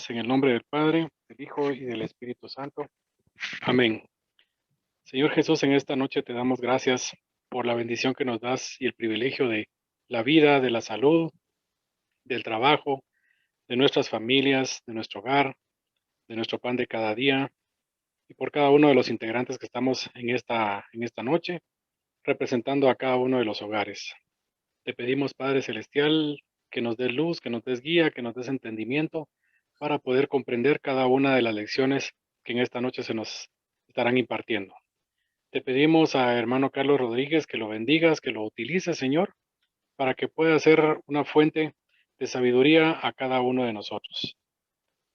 Oramos en el nombre del Padre, del Hijo y del Espíritu Santo. Amén. Señor Jesús, en esta noche te damos gracias por la bendición que nos das y el privilegio de la vida, de la salud, del trabajo, de nuestras familias, de nuestro hogar, de nuestro pan de cada día y por cada uno de los integrantes que estamos en esta noche, representando a cada uno de los hogares. Te pedimos, Padre Celestial, que nos des luz, que nos des guía, que nos des entendimiento para poder comprender cada una de las lecciones que en esta noche se nos estarán impartiendo. Te pedimos a hermano Carlos Rodríguez que lo bendigas, que lo utilices, Señor, para que pueda ser una fuente de sabiduría a cada uno de nosotros.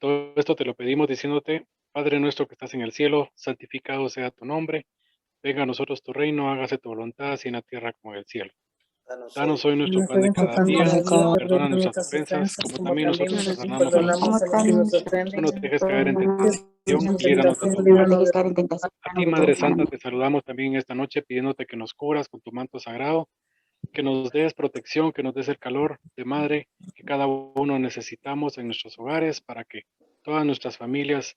Todo esto te lo pedimos diciéndote, Padre nuestro que estás en el cielo, santificado sea tu nombre, venga a nosotros tu reino, hágase tu voluntad, así en la tierra como en el cielo. Danos hoy nuestro pan de cada día, perdona nuestras ofensas, como también nosotros perdonamos a los que no nos dejes caer en tentación y líbranos de todo mal. A ti, Madre Santa, te saludamos también esta noche pidiéndote que nos cubras con tu manto sagrado, que nos des protección, que nos des el calor de Madre que cada uno necesitamos en nuestros hogares para que todas nuestras familias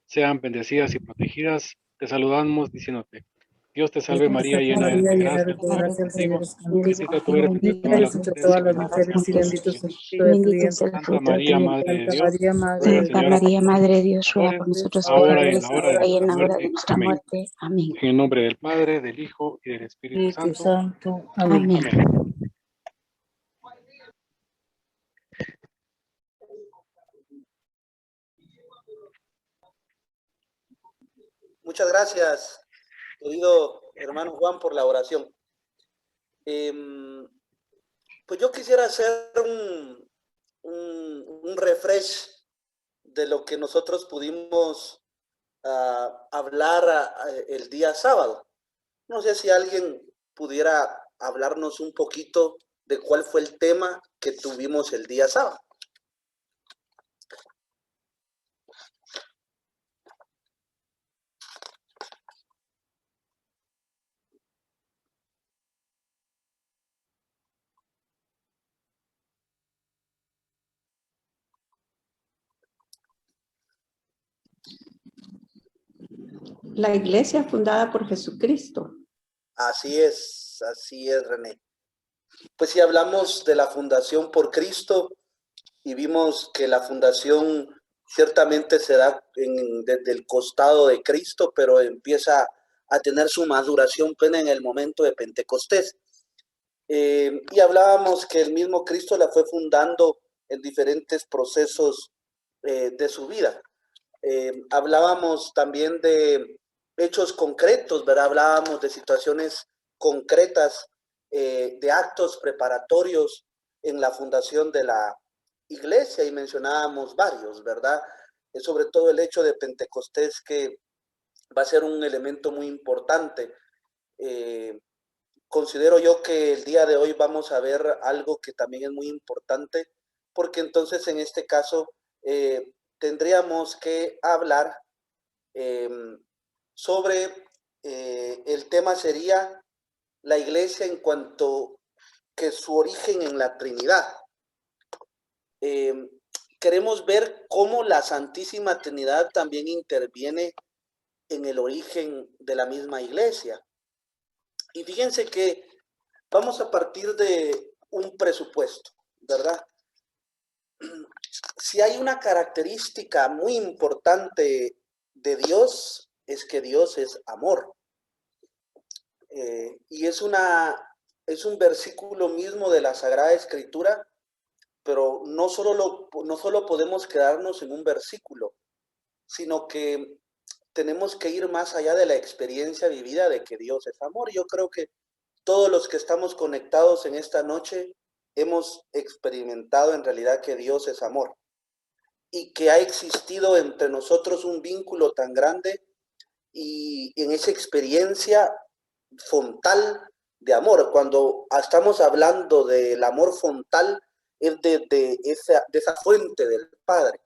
sean bendecidas y protegidas. Te saludamos diciéndote, Dios te salve María, llena eres de gracia, el Señor es contigo, bendita tú eres entre todas las mujeres y bendito sea el fruto de tu vientre. Santa María, Madre de Dios, ruega, Santa Señora, María, Madre de Dios, ruega por nosotros ahora y en pecadores, la hora de ahora y en nuestra la hora de muerte. nuestra Amén. muerte. Amén. En el nombre del Padre, del Hijo y del Espíritu Santo. Amén. Amén. Muchas gracias, querido hermano Juan, por la oración. Pues yo quisiera hacer un refresh de lo que nosotros pudimos hablar el día sábado. No sé si alguien pudiera hablarnos un poquito de cuál fue el tema que tuvimos el día sábado. La iglesia fundada por Jesucristo. Así es, René. Pues si hablamos de la fundación por Cristo y vimos que la fundación ciertamente se da desde el costado de Cristo, pero empieza a tener su maduración plena en el momento de Pentecostés. Y hablábamos que el mismo Cristo la fue fundando en diferentes procesos de su vida. Hablábamos también de hechos concretos, ¿verdad? Hablábamos de situaciones concretas, de actos preparatorios en la fundación de la iglesia y mencionábamos varios, ¿verdad? Sobre todo el hecho de Pentecostés, que va a ser un elemento muy importante. Considero yo que el día de hoy vamos a ver algo que también es muy importante, porque entonces en este caso tendríamos que hablar sobre el tema sería la iglesia en cuanto que su origen en la Trinidad. Queremos ver cómo la Santísima Trinidad también interviene en el origen de la misma iglesia. Y fíjense que vamos a partir de un presupuesto, ¿verdad? Si hay una característica muy importante de Dios, es que Dios es amor. Y es un versículo mismo de la Sagrada Escritura, pero no solo podemos quedarnos en un versículo, sino que tenemos que ir más allá de la experiencia vivida de que Dios es amor. Yo creo que todos los que estamos conectados en esta noche hemos experimentado en realidad que Dios es amor y que ha existido entre nosotros un vínculo tan grande, y en esa experiencia fontal de amor, cuando estamos hablando del amor fontal, es de esa fuente del Padre.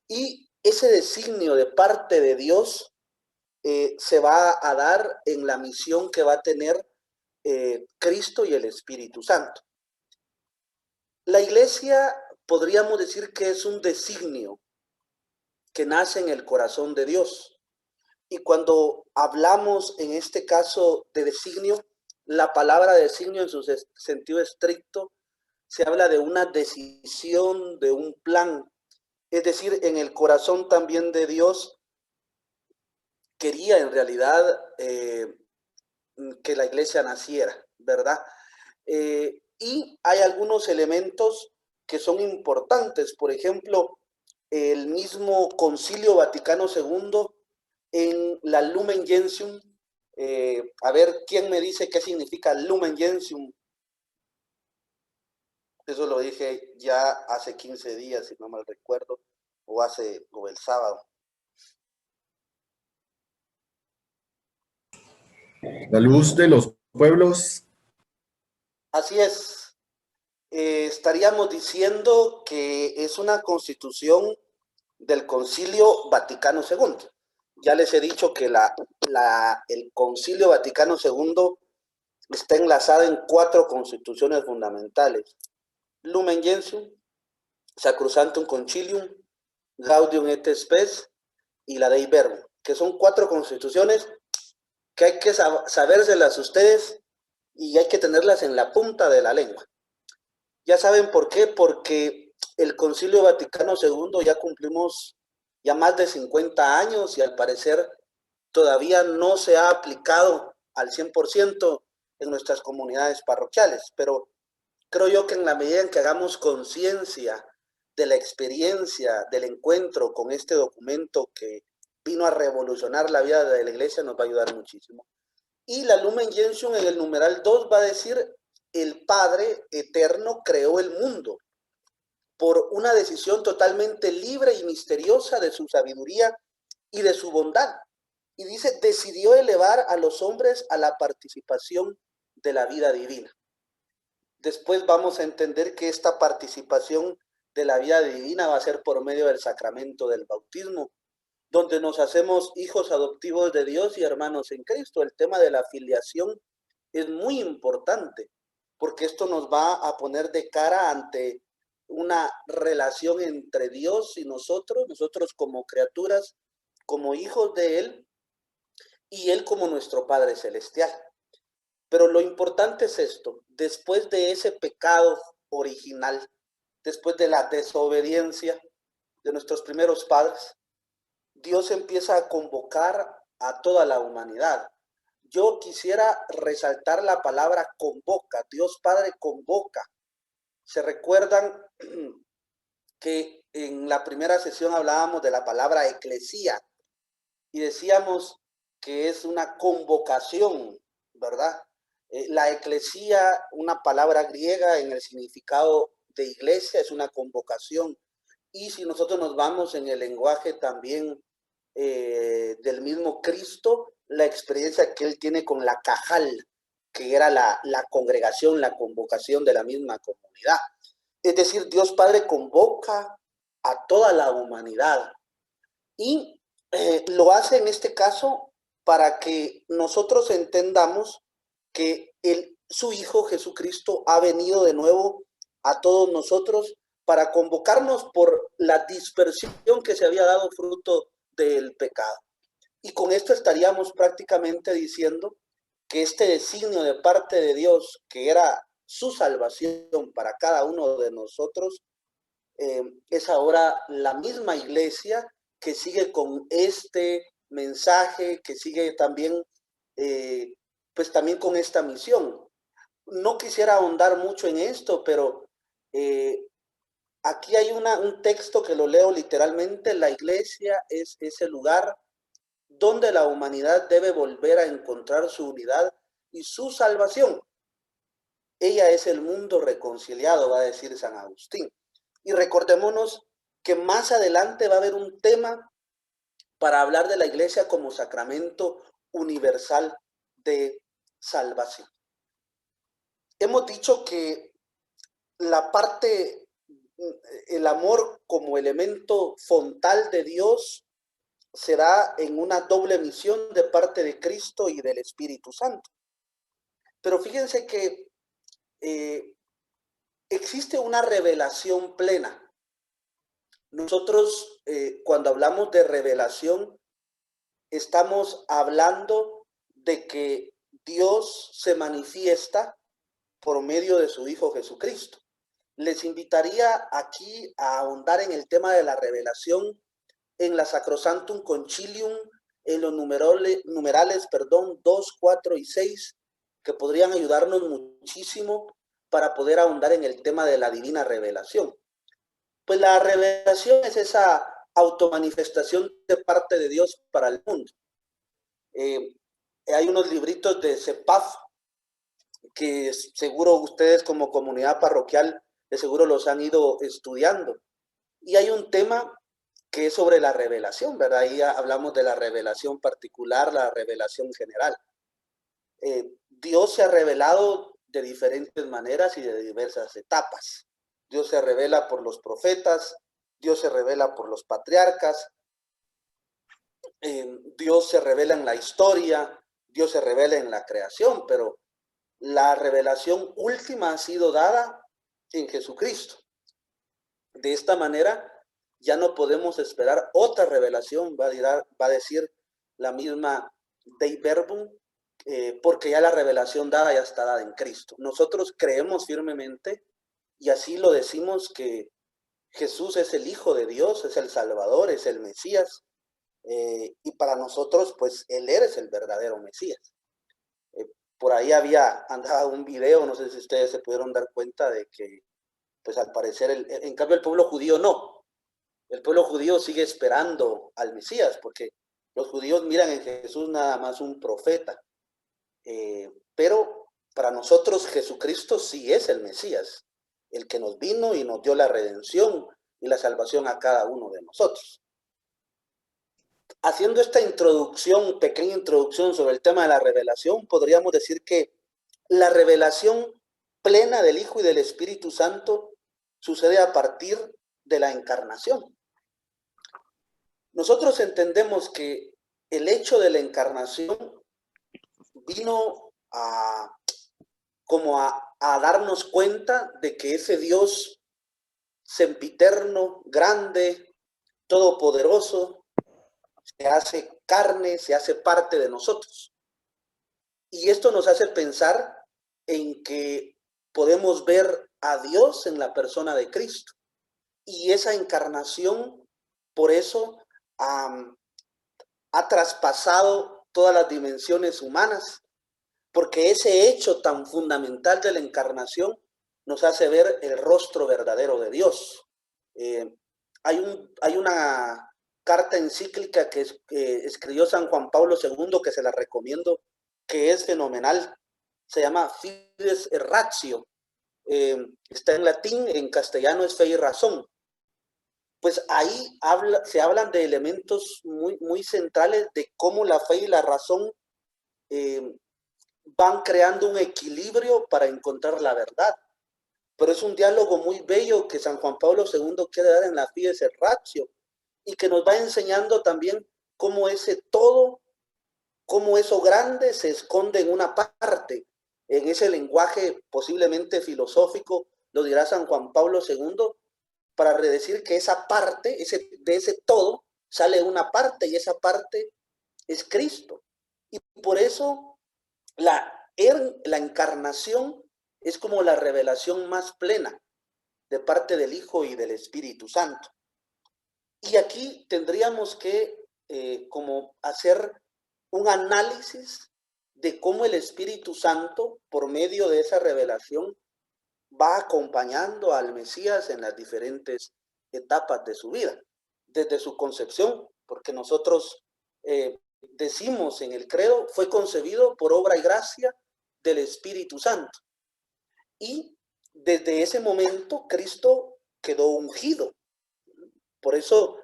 Y ese designio de parte de Dios se va a dar en la misión que va a tener Cristo y el Espíritu Santo. La iglesia podríamos decir que es un designio que nace en el corazón de Dios. Y cuando hablamos en este caso de designio, la palabra designio en su sentido estricto se habla de una decisión, de un plan. Es decir, en el corazón también de Dios quería en realidad que la iglesia naciera, ¿verdad? Y hay algunos elementos que son importantes. Por ejemplo, el mismo Concilio Vaticano II en la Lumen Gentium. A ver, ¿quién me dice qué significa Lumen Gentium? Eso lo dije ya hace 15 días, si no mal recuerdo, o el sábado. La luz de los pueblos. Así es. Estaríamos diciendo que es una constitución del Concilio Vaticano II. Ya les he dicho que el Concilio Vaticano II está enlazado en 4 constituciones fundamentales: Lumen Gentium, Sacrosanctum Concilium, Gaudium et Spes y la Dei Verbum, que son 4 constituciones que hay que sabérselas ustedes y hay que tenerlas en la punta de la lengua. Ya saben por qué, porque el Concilio Vaticano II ya cumplimos ya más de 50 años y al parecer todavía no se ha aplicado al 100% en nuestras comunidades parroquiales, pero creo yo que en la medida en que hagamos conciencia de la experiencia del encuentro con este documento que vino a revolucionar la vida de la iglesia, nos va a ayudar muchísimo. Y la Lumen Gentium en el numeral 2 va a decir: el Padre eterno creó el mundo por una decisión totalmente libre y misteriosa de su sabiduría y de su bondad. Y dice, decidió elevar a los hombres a la participación de la vida divina. Después vamos a entender que esta participación de la vida divina va a ser por medio del sacramento del bautismo, donde nos hacemos hijos adoptivos de Dios y hermanos en Cristo. El tema de la filiación es muy importante, porque esto nos va a poner de cara ante una relación entre Dios y nosotros como criaturas, como hijos de Él, y Él como nuestro Padre Celestial. Pero lo importante es esto: después de ese pecado original, después de la desobediencia de nuestros primeros padres, Dios empieza a convocar a toda la humanidad. Yo quisiera resaltar la palabra convoca. Dios Padre convoca. ¿Se recuerdan que en la primera sesión hablábamos de la palabra eclesía y decíamos que es una convocación, ¿verdad? La eclesía, una palabra griega en el significado de iglesia, es una convocación. Y si nosotros nos vamos en el lenguaje también del mismo Cristo, la experiencia que él tiene con la cajal, que era la congregación, la convocación de la misma comunidad. Es decir, Dios Padre convoca a toda la humanidad y lo hace en este caso para que nosotros entendamos que su Hijo Jesucristo ha venido de nuevo a todos nosotros para convocarnos por la dispersión que se había dado fruto del pecado. Y con esto estaríamos prácticamente diciendo que este designio de parte de Dios, que era su salvación para cada uno de nosotros, es ahora la misma iglesia que sigue con este mensaje, que sigue también, pues también con esta misión. No quisiera ahondar mucho en esto, pero aquí hay un texto que lo leo literalmente: la iglesia es ese lugar donde la humanidad debe volver a encontrar su unidad y su salvación. Ella es el mundo reconciliado, va a decir San Agustín. Y recordémonos que más adelante va a haber un tema para hablar de la iglesia como sacramento universal de salvación. Hemos dicho que la parte, el amor como elemento fontal de Dios, se da en una doble misión de parte de Cristo y del Espíritu Santo. Pero fíjense que existe una revelación plena Nosotros, cuando hablamos de revelación, estamos hablando de que Dios se manifiesta por medio de su Hijo Jesucristo. Les invitaría aquí a ahondar en el tema de la revelación en la Sacrosanctum Concilium, en los numerales 2, 4 y 6, que podrían ayudarnos muchísimo para poder ahondar en el tema de la divina revelación. Pues la revelación es esa automanifestación de parte de Dios para el mundo. Hay unos libritos de CEPAF que seguro ustedes como comunidad parroquial de seguro los han ido estudiando. Y hay un tema que es sobre la revelación, ¿verdad? Ahí hablamos de la revelación particular, la revelación general. Dios se ha revelado de diferentes maneras y de diversas etapas. Dios se revela por los profetas, Dios se revela por los patriarcas, Dios se revela en la historia, Dios se revela en la creación, pero la revelación última ha sido dada en Jesucristo. De esta manera ya no podemos esperar otra revelación, va a decir la misma Dei Verbum, porque ya la revelación dada ya está dada en Cristo. Nosotros creemos firmemente, y así lo decimos, que Jesús es el Hijo de Dios, es el Salvador, es el Mesías, y para nosotros, pues, Él es el verdadero Mesías. Por ahí andaba un video, no sé si ustedes se pudieron dar cuenta de que, pues al parecer, en cambio el pueblo judío no. El pueblo judío sigue esperando al Mesías, porque los judíos miran en Jesús nada más un profeta. Pero para nosotros Jesucristo sí es el Mesías, el que nos vino y nos dio la redención y la salvación a cada uno de nosotros. Haciendo esta introducción, pequeña introducción sobre el tema de la revelación, podríamos decir que la revelación plena del Hijo y del Espíritu Santo sucede a partir de la encarnación. Nosotros entendemos que el hecho de la encarnación vino a darnos cuenta de que ese Dios sempiterno, grande, todopoderoso, se hace carne, se hace parte de nosotros. Y esto nos hace pensar en que podemos ver a Dios en la persona de Cristo. Y esa encarnación, por eso, ha traspasado todas las dimensiones humanas, porque ese hecho tan fundamental de la encarnación nos hace ver el rostro verdadero de Dios. Hay una carta encíclica que escribió San Juan Pablo II, que se la recomiendo, que es fenomenal. Se llama Fides et Ratio. Está en latín, en castellano es Fe y Razón. Pues ahí se hablan de elementos muy, muy centrales de cómo la fe y la razón van creando un equilibrio para encontrar la verdad. Pero es un diálogo muy bello que San Juan Pablo II quiere dar en la Fides et Ratio, y que nos va enseñando también cómo ese todo, cómo eso grande se esconde en una parte. En ese lenguaje posiblemente filosófico lo dirá San Juan Pablo II, para decir que esa parte, de ese todo, sale una parte, y esa parte es Cristo. Y por eso la encarnación es como la revelación más plena de parte del Hijo y del Espíritu Santo. Y aquí tendríamos que como hacer un análisis de cómo el Espíritu Santo, por medio de esa revelación, va acompañando al Mesías en las diferentes etapas de su vida, desde su concepción, porque nosotros decimos en el credo, fue concebido por obra y gracia del Espíritu Santo. Y desde ese momento Cristo quedó ungido. Por eso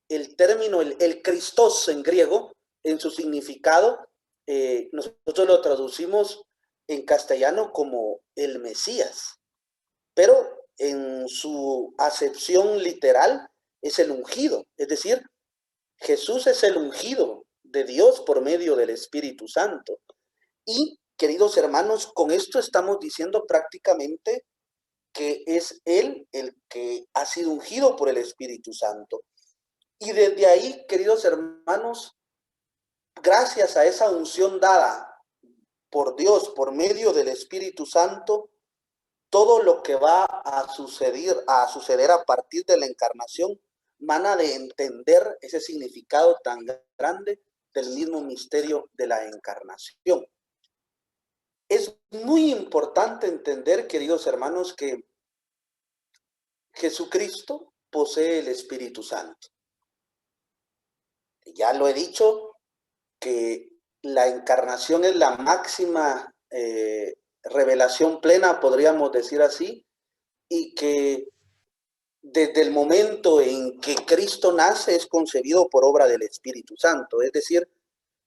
el término, el Christos en griego, en su significado, nosotros lo traducimos en castellano como el Mesías, pero en su acepción literal es el ungido, es decir, Jesús es el ungido de Dios por medio del Espíritu Santo. Y, queridos hermanos, con esto estamos diciendo prácticamente que es Él el que ha sido ungido por el Espíritu Santo. Y desde ahí, queridos hermanos, gracias a esa unción dada por Dios, por medio del Espíritu Santo, todo lo que va a suceder a partir de la encarnación, van a de entender ese significado tan grande del mismo misterio de la encarnación. Es muy importante entender, queridos hermanos, que Jesucristo posee el Espíritu Santo. Ya lo he dicho, que la encarnación es la máxima revelación plena, podríamos decir así, y que desde el momento en que Cristo nace es concebido por obra del Espíritu Santo. Es decir,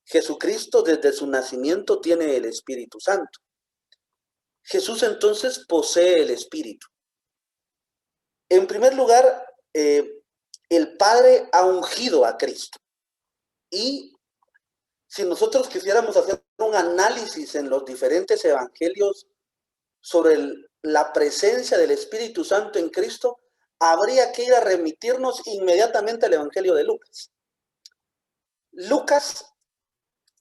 Jesucristo desde su nacimiento tiene el Espíritu Santo. Jesús entonces posee el Espíritu. En primer lugar, el Padre ha ungido a Cristo. Y si nosotros quisiéramos hacer un análisis en los diferentes evangelios sobre la presencia del Espíritu Santo en Cristo, habría que ir a remitirnos inmediatamente al Evangelio de Lucas. Lucas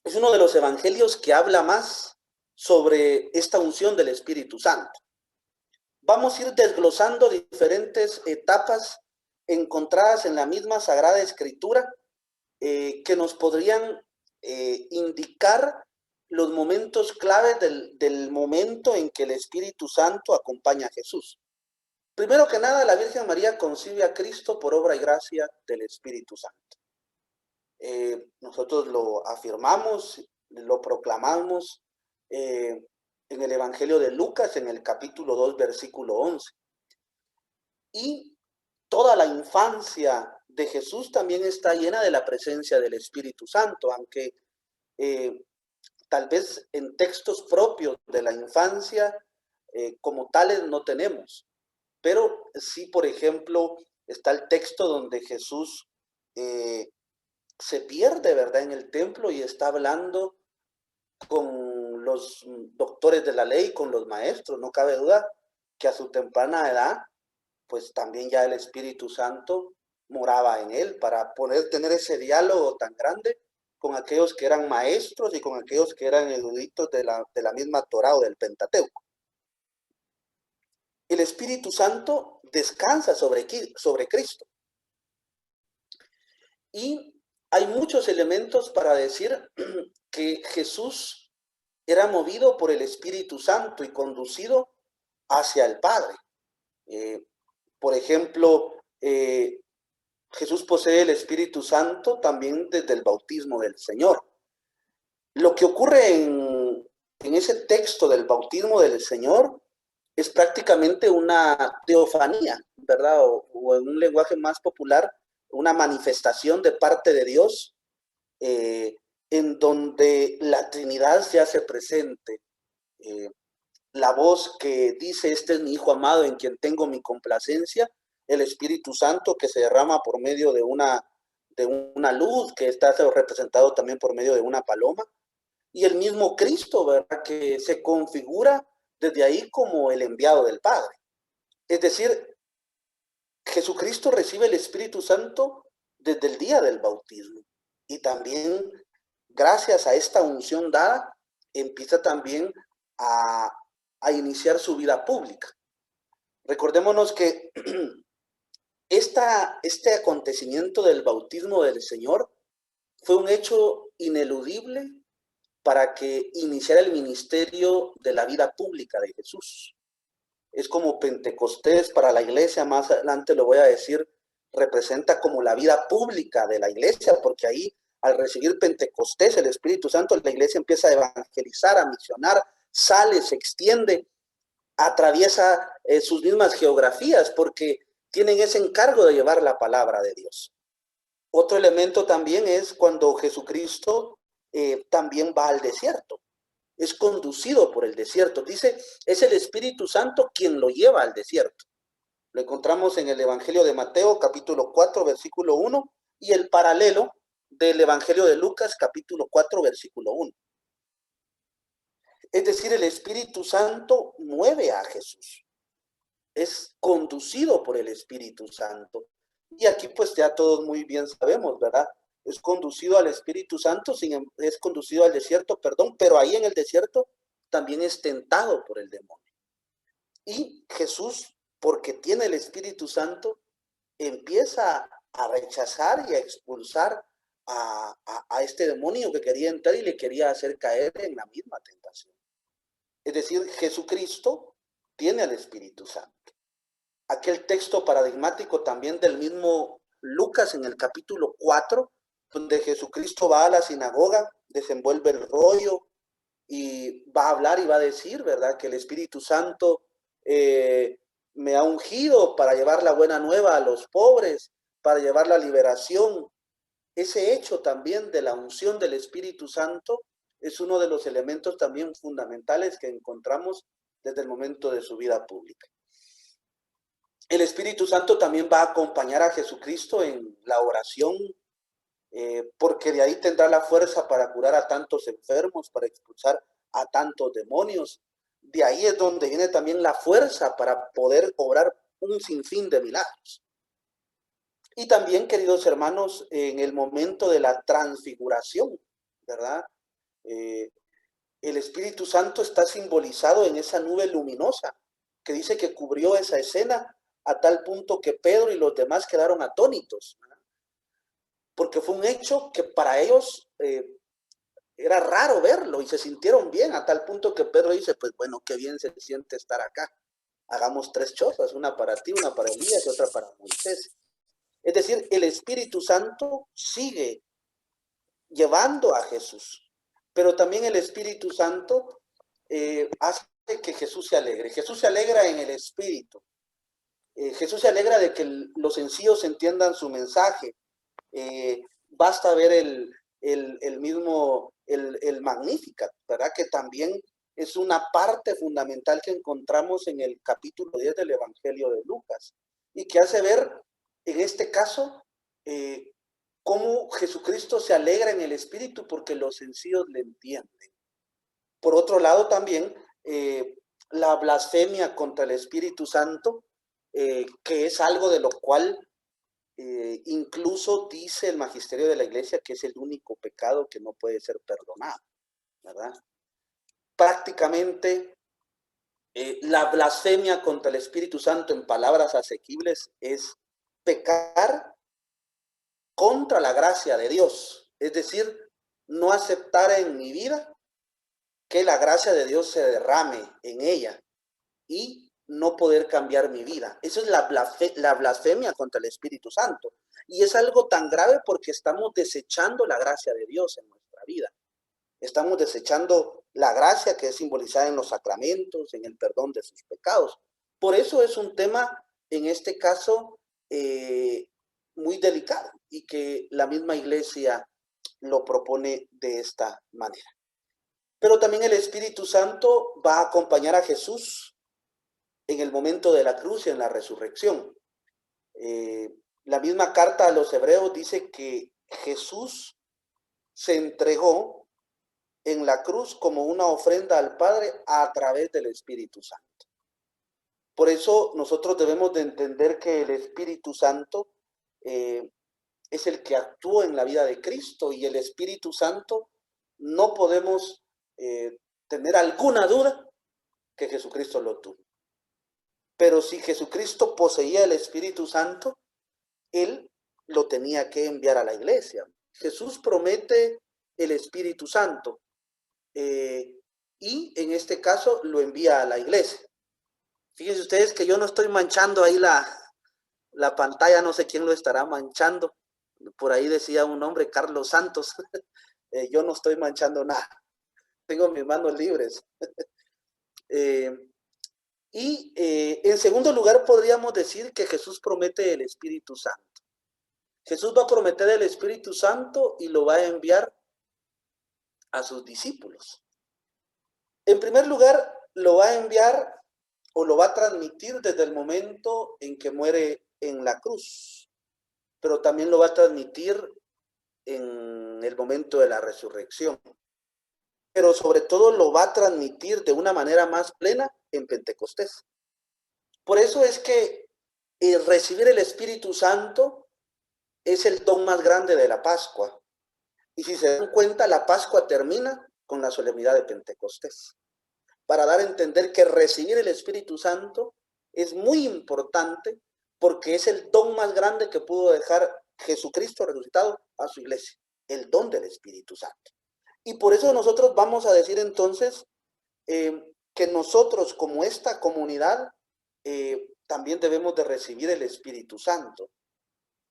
es uno de los evangelios que habla más sobre esta unción del Espíritu Santo. Vamos a ir desglosando diferentes etapas encontradas en la misma Sagrada Escritura que nos podrían indicar los momentos claves del momento en que el Espíritu Santo acompaña a Jesús. Primero que nada, la Virgen María concibe a Cristo por obra y gracia del Espíritu Santo. Nosotros lo afirmamos, lo proclamamos en el Evangelio de Lucas, en el capítulo 2, versículo 11. Y toda la infancia de Jesús también está llena de la presencia del Espíritu Santo, aunque tal vez en textos propios de la infancia como tales no tenemos. Pero sí, por ejemplo, está el texto donde Jesús se pierde, ¿verdad?, en el templo y está hablando con los doctores de la ley, con los maestros. No cabe duda que a su temprana edad, pues también ya el Espíritu Santo moraba en él para poder tener ese diálogo tan grande con aquellos que eran maestros y con aquellos que eran eruditos de la misma Torá o del Pentateuco. El Espíritu Santo descansa sobre Cristo. Y hay muchos elementos para decir que Jesús era movido por el Espíritu Santo y conducido hacia el Padre. Por ejemplo, Jesús posee el Espíritu Santo también desde el bautismo del Señor. Lo que ocurre en ese texto del bautismo del Señor es prácticamente una teofanía, ¿verdad? O en un lenguaje más popular, una manifestación de parte de Dios, en donde la Trinidad se hace presente. La voz que dice, este es mi Hijo amado en quien tengo mi complacencia, el Espíritu Santo que se derrama por medio de una luz, que está representado también por medio de una paloma, y el mismo Cristo, ¿verdad?, que se configura desde ahí como el enviado del Padre. Es decir, Jesucristo recibe el Espíritu Santo desde el día del bautismo. Y también, gracias a esta unción dada, empieza también a iniciar su vida pública. Recordémonos que este acontecimiento del bautismo del Señor fue un hecho ineludible para que iniciara el ministerio de la vida pública de Jesús. Es como Pentecostés para la iglesia, más adelante lo voy a decir, representa como la vida pública de la iglesia, porque ahí al recibir Pentecostés, el Espíritu Santo, la iglesia empieza a evangelizar, a misionar, sale, se extiende, atraviesa sus mismas geografías, porque tienen ese encargo de llevar la palabra de Dios. Otro elemento también es cuando Jesucristo también va al desierto. Es conducido por el desierto. Dice, es el Espíritu Santo quien lo lleva al desierto. Lo encontramos en el Evangelio de Mateo, capítulo 4, versículo 1, y el paralelo del Evangelio de Lucas, capítulo 4, versículo 1. Es decir, el Espíritu Santo mueve a Jesús. es conducido por el Espíritu Santo. Y aquí pues ya todos muy bien sabemos, ¿verdad? Es conducido al Espíritu Santo, es conducido al desierto, perdón, pero ahí en el desierto también es tentado por el demonio. Y Jesús, porque tiene el Espíritu Santo, empieza a rechazar y a expulsar a este demonio que quería entrar y le quería hacer caer en la misma tentación. Es decir, Jesucristo tiene al Espíritu Santo. Aquel texto paradigmático también del mismo Lucas en el capítulo 4, donde Jesucristo va a la sinagoga, desenvuelve el rollo y va a hablar y va a decir, ¿verdad?, que el Espíritu Santo me ha ungido para llevar la buena nueva a los pobres, para llevar la liberación. Ese hecho también de la unción del Espíritu Santo es uno de los elementos también fundamentales que encontramos desde el momento de su vida pública. El Espíritu Santo también va a acompañar a Jesucristo en la oración, porque de ahí tendrá la fuerza para curar a tantos enfermos, para expulsar a tantos demonios. De ahí es donde viene también la fuerza para poder obrar un sinfín de milagros. Y también, queridos hermanos, en el momento de la transfiguración, ¿verdad? El Espíritu Santo está simbolizado en esa nube luminosa que dice que cubrió esa escena a tal punto que Pedro y los demás quedaron atónitos, ¿verdad? Porque fue un hecho que para ellos era raro verlo y se sintieron bien a tal punto que Pedro dice, pues bueno, qué bien se siente estar acá. Hagamos 3 chozas, una para ti, una para Elías y otra para Moisés. Es decir, el Espíritu Santo sigue llevando a Jesús, pero también el Espíritu Santo hace que Jesús se alegre. Jesús se alegra en el Espíritu. Jesús se alegra de que los sencillos entiendan su mensaje. Basta ver el mismo, el Magnificat, ¿verdad? Que también es una parte fundamental que encontramos en el capítulo 10 del Evangelio de Lucas y que hace ver, en este caso, cómo Jesucristo se alegra en el Espíritu porque los sencillos le entienden. Por otro lado, también la blasfemia contra el Espíritu Santo, que es algo de lo cual incluso dice el magisterio de la Iglesia que es el único pecado que no puede ser perdonado, ¿verdad? Prácticamente la blasfemia contra el Espíritu Santo, en palabras asequibles, es pecar contra la gracia de Dios, es decir, no aceptar en mi vida que la gracia de Dios se derrame en ella y no poder cambiar mi vida. Eso es la blasfemia contra el Espíritu Santo. Y es algo tan grave porque estamos desechando la gracia de Dios en nuestra vida. Estamos desechando la gracia que es simbolizada en los sacramentos, en el perdón de sus pecados. Por eso es un tema, en este caso, muy delicado y que la misma Iglesia lo propone de esta manera. Pero también el Espíritu Santo va a acompañar a Jesús en el momento de la cruz y en la resurrección. La misma carta a los Hebreos dice que Jesús se entregó en la cruz como una ofrenda al Padre a través del Espíritu Santo. Por eso nosotros debemos de entender que el Espíritu Santo es el que actúa en la vida de Cristo, y el Espíritu Santo no podemos tener alguna duda que Jesucristo lo tuvo. Pero si Jesucristo poseía el Espíritu Santo, Él lo tenía que enviar a la iglesia. Jesús promete el Espíritu Santo y en este caso lo envía a la iglesia. Fíjense ustedes que yo no estoy manchando ahí la pantalla, no sé quién lo estará manchando. Por ahí decía un hombre, Carlos Santos. Yo no estoy manchando nada. Tengo mis manos libres. En segundo lugar, podríamos decir que Jesús promete el Espíritu Santo. Jesús va a prometer el Espíritu Santo y lo va a enviar a sus discípulos. En primer lugar, lo va a enviar o lo va a transmitir desde el momento en que muere en la cruz, pero también lo va a transmitir en el momento de la resurrección. Pero sobre todo lo va a transmitir de una manera más plena en Pentecostés. Por eso es que recibir el Espíritu Santo es el don más grande de la Pascua. Y si se dan cuenta, la Pascua termina con la solemnidad de Pentecostés, para dar a entender que recibir el Espíritu Santo es muy importante, porque es el don más grande que pudo dejar Jesucristo resucitado a su iglesia, el don del Espíritu Santo. Y por eso nosotros vamos a decir entonces que nosotros como esta comunidad también debemos de recibir el Espíritu Santo.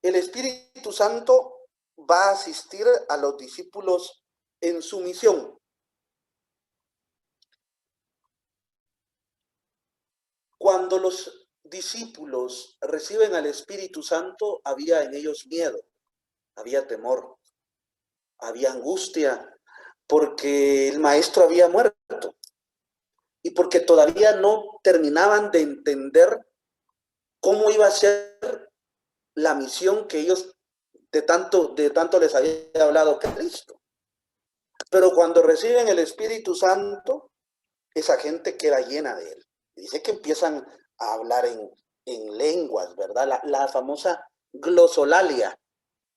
El Espíritu Santo va a asistir a los discípulos en su misión. Cuando los discípulos reciben al Espíritu Santo, había en ellos miedo, había temor, había angustia, porque el maestro había muerto y porque todavía no terminaban de entender cómo iba a ser la misión que ellos de tanto les había hablado Cristo. Pero cuando reciben el Espíritu Santo, esa gente queda llena de él. Dice que empiezan a hablar en lenguas, ¿verdad? La famosa glosolalia,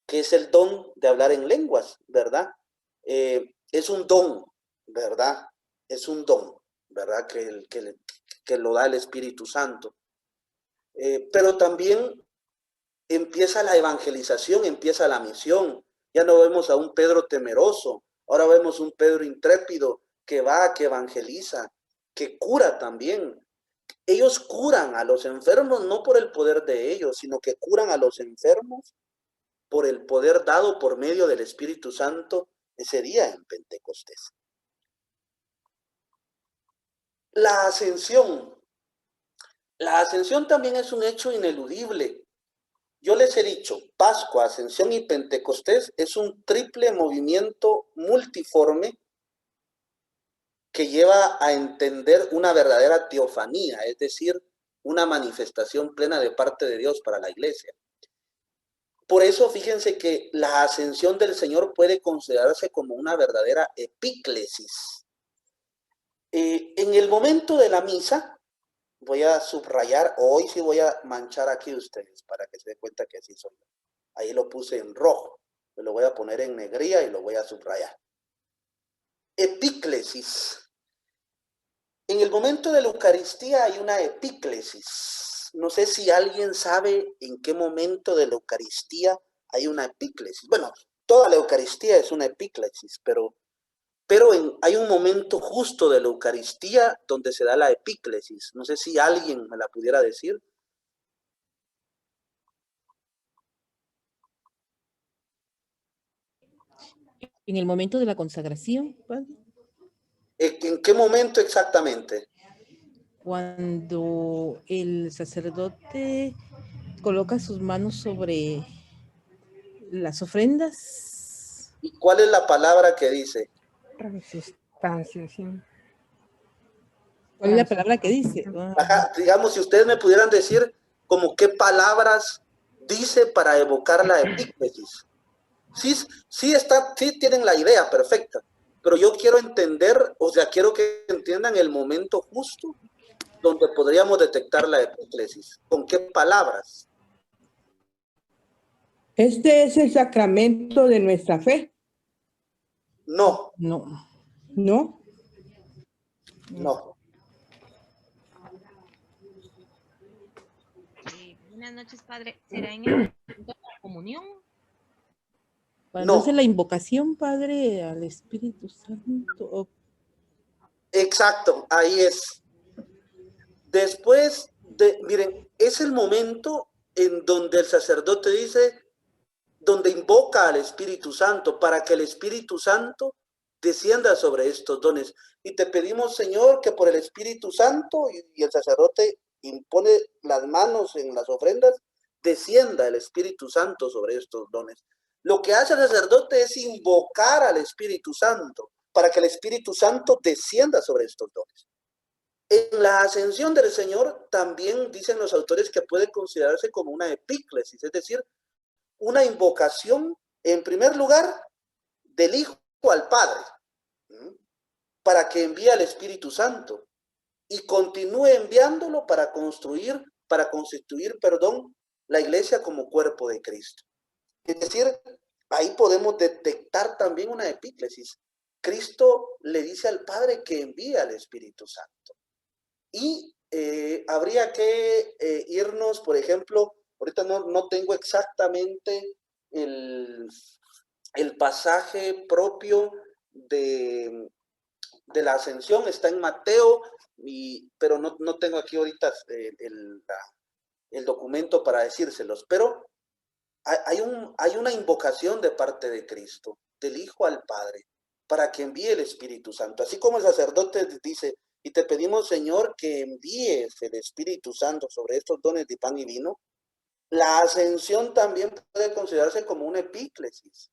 que es el don de hablar en lenguas, ¿verdad? Es un don, ¿verdad? Es un don, ¿verdad? Que lo da el Espíritu Santo. Pero también empieza la evangelización, empieza la misión. Ya no vemos a un Pedro temeroso, ahora vemos un Pedro intrépido que va, que evangeliza, que cura también. Ellos curan a los enfermos no por el poder de ellos, sino que curan a los enfermos por el poder dado por medio del Espíritu Santo ese día en Pentecostés. La ascensión también es un hecho ineludible. Yo les he dicho, Pascua, Ascensión y Pentecostés es un triple movimiento multiforme que lleva a entender una verdadera teofanía, es decir, una manifestación plena de parte de Dios para la iglesia. Por eso, fíjense que la ascensión del Señor puede considerarse como una verdadera epíclesis. En el momento de la misa, voy a subrayar, hoy sí voy a manchar aquí ustedes para que se den cuenta que así soy. Ahí lo puse en rojo, lo voy a poner en negría y lo voy a subrayar. Epíclesis. En el momento de la Eucaristía hay una epíclesis. No sé si alguien sabe en qué momento de la Eucaristía hay una epíclesis. Bueno, toda la Eucaristía es una epíclesis, pero hay un momento justo de la Eucaristía donde se da la epíclesis. No sé si alguien me la pudiera decir. En el momento de la consagración, padre. ¿En qué momento exactamente? Cuando el sacerdote coloca sus manos sobre las ofrendas. ¿Y cuál es la palabra que dice? Transustanciación. ¿Cuál es la palabra que dice? Ajá, digamos, si ustedes me pudieran decir como qué palabras dice para evocar la epíclesis. Sí tienen la idea perfecta, pero yo quiero entender, o sea, quiero que entiendan el momento justo donde podríamos detectar la epíclesis. ¿Con qué palabras? Este es el sacramento de nuestra fe. No. No. ¿No? No. Buenas noches, padre. ¿Será en el momento de la comunión? Cuando hace la invocación, padre, al Espíritu Santo. Exacto, ahí es. Después miren, es el momento en donde el sacerdote dice, donde invoca al Espíritu Santo para que el Espíritu Santo descienda sobre estos dones. Y te pedimos, Señor, que por el Espíritu Santo, y el sacerdote impone las manos en las ofrendas, descienda el Espíritu Santo sobre estos dones. Lo que hace el sacerdote es invocar al Espíritu Santo para que el Espíritu Santo descienda sobre estos dones. En la ascensión del Señor también dicen los autores que puede considerarse como una epíclesis, es decir, una invocación, en primer lugar, del Hijo al Padre, para que envíe al Espíritu Santo. y continúe enviándolo para constituir, la iglesia como cuerpo de Cristo. Es decir, ahí podemos detectar también una epíclesis. Cristo le dice al Padre que envíe al Espíritu Santo. Y habría que irnos, por ejemplo, ahorita no tengo exactamente el pasaje propio de la ascensión, está en Mateo, pero no tengo aquí ahorita el documento para decírselos, pero hay una invocación de parte de Cristo, del Hijo al Padre, para que envíe el Espíritu Santo. Así como el sacerdote dice, y te pedimos, Señor, que envíes el Espíritu Santo sobre estos dones de pan y vino, la ascensión también puede considerarse como una epíclesis,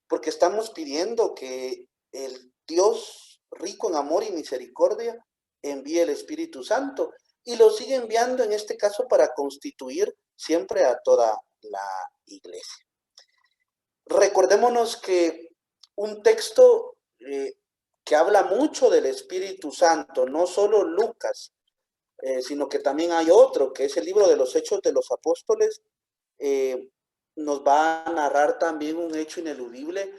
porque estamos pidiendo que el Dios rico en amor y misericordia envíe el Espíritu Santo, y lo sigue enviando en este caso para constituir siempre a toda la iglesia. Recordémonos que un texto que habla mucho del Espíritu Santo, no solo Lucas, sino que también hay otro, que es el libro de los Hechos de los Apóstoles, nos va a narrar también un hecho ineludible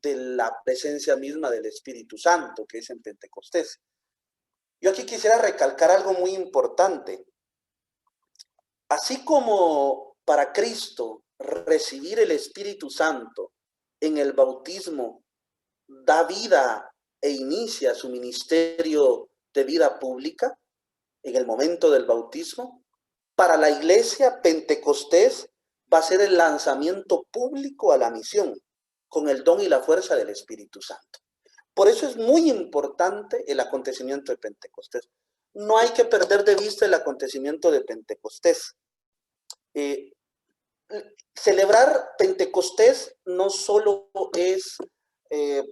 de la presencia misma del Espíritu Santo, que es en Pentecostés. Yo aquí quisiera recalcar algo muy importante. Así como para Cristo recibir el Espíritu Santo en el bautismo da vida e inicia su ministerio de vida pública en el momento del bautismo, para la iglesia Pentecostés va a ser el lanzamiento público a la misión con el don y la fuerza del Espíritu Santo. Por eso es muy importante el acontecimiento de Pentecostés. No hay que perder de vista el acontecimiento de Pentecostés. Celebrar Pentecostés no solo es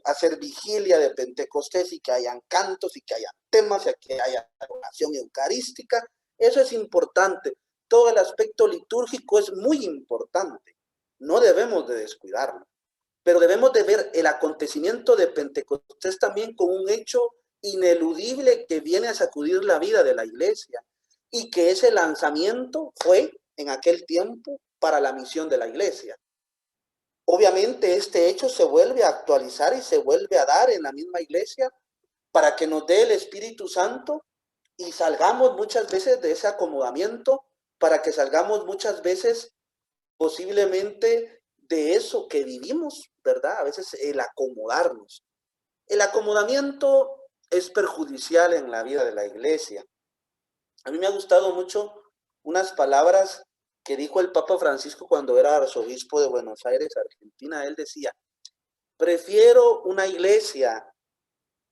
hacer vigilia de Pentecostés y que hayan cantos y que hayan temas y que haya oración eucarística. Eso es importante. Todo el aspecto litúrgico es muy importante. No debemos de descuidarlo. Pero debemos de ver el acontecimiento de Pentecostés también como un hecho ineludible que viene a sacudir la vida de la iglesia y que ese lanzamiento fue en aquel tiempo para la misión de la iglesia. Obviamente este hecho se vuelve a actualizar y se vuelve a dar en la misma iglesia para que nos dé el Espíritu Santo y salgamos muchas veces de ese acomodamiento, para que salgamos muchas veces posiblemente de eso que vivimos, ¿verdad? A veces el acomodarnos. El acomodamiento es perjudicial en la vida de la iglesia. A mí me ha gustado mucho unas palabras que dijo el Papa Francisco cuando era arzobispo de Buenos Aires, Argentina. Él decía, prefiero una iglesia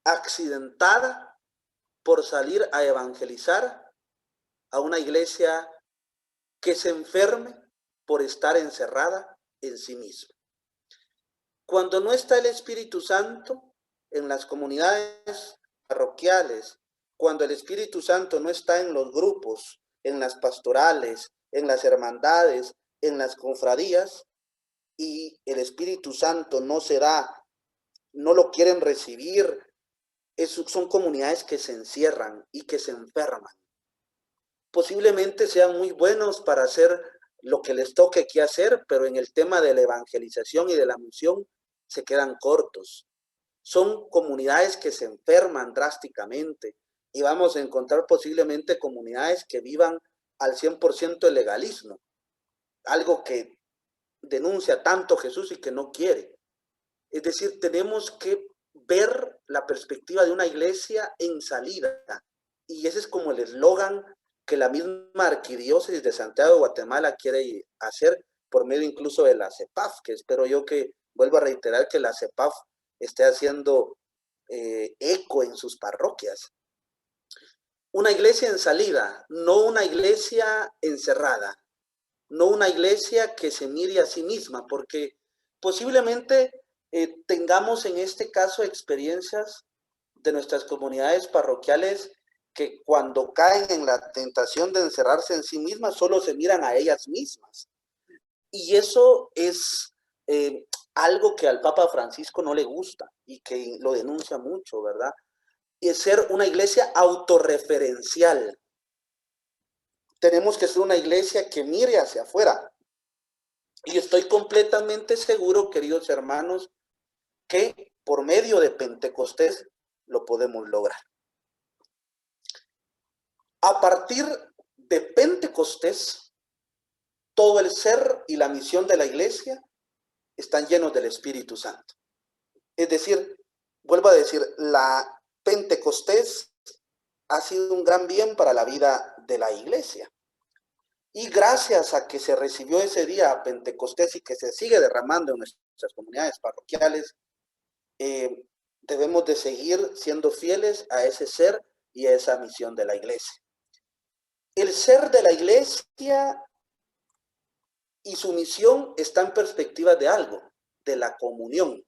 accidentada por salir a evangelizar a una iglesia que se enferme por estar encerrada en sí misma. Cuando no está el Espíritu Santo en las comunidades parroquiales, cuando el Espíritu Santo no está en los grupos, en las pastorales, en las hermandades, en las cofradías, y el Espíritu Santo no se da, no lo quieren recibir, son comunidades que se encierran y que se enferman. Posiblemente sean muy buenos para hacer lo que les toque aquí hacer, pero en el tema de la evangelización y de la misión se quedan cortos. Son comunidades que se enferman drásticamente y vamos a encontrar posiblemente comunidades que vivan al 100% el legalismo, algo que denuncia tanto Jesús y que no quiere. Es decir, tenemos que ver la perspectiva de una iglesia en salida, y ese es como el eslogan que la misma arquidiócesis de Santiago de Guatemala quiere hacer por medio incluso de la CEPAF, que espero yo que, vuelvo a reiterar, que la CEPAF esté haciendo eco en sus parroquias. Una iglesia en salida, no una iglesia encerrada, no una iglesia que se mire a sí misma, porque posiblemente tengamos en este caso experiencias de nuestras comunidades parroquiales que cuando caen en la tentación de encerrarse en sí mismas, solo se miran a ellas mismas. Y eso es algo que al Papa Francisco no le gusta y que lo denuncia mucho, ¿verdad? ser una iglesia autorreferencial. Tenemos que ser una iglesia que mire hacia afuera. Y estoy completamente seguro, queridos hermanos, que por medio de Pentecostés lo podemos lograr. A partir de Pentecostés, todo el ser y la misión de la iglesia están llenos del Espíritu Santo. Es decir, vuelvo a decir, la Pentecostés ha sido un gran bien para la vida de la iglesia. Y gracias a que se recibió ese día a Pentecostés y que se sigue derramando en nuestras comunidades parroquiales, debemos de seguir siendo fieles a ese ser y a esa misión de la iglesia. El ser de la iglesia y su misión está en perspectiva de algo, de la comunión.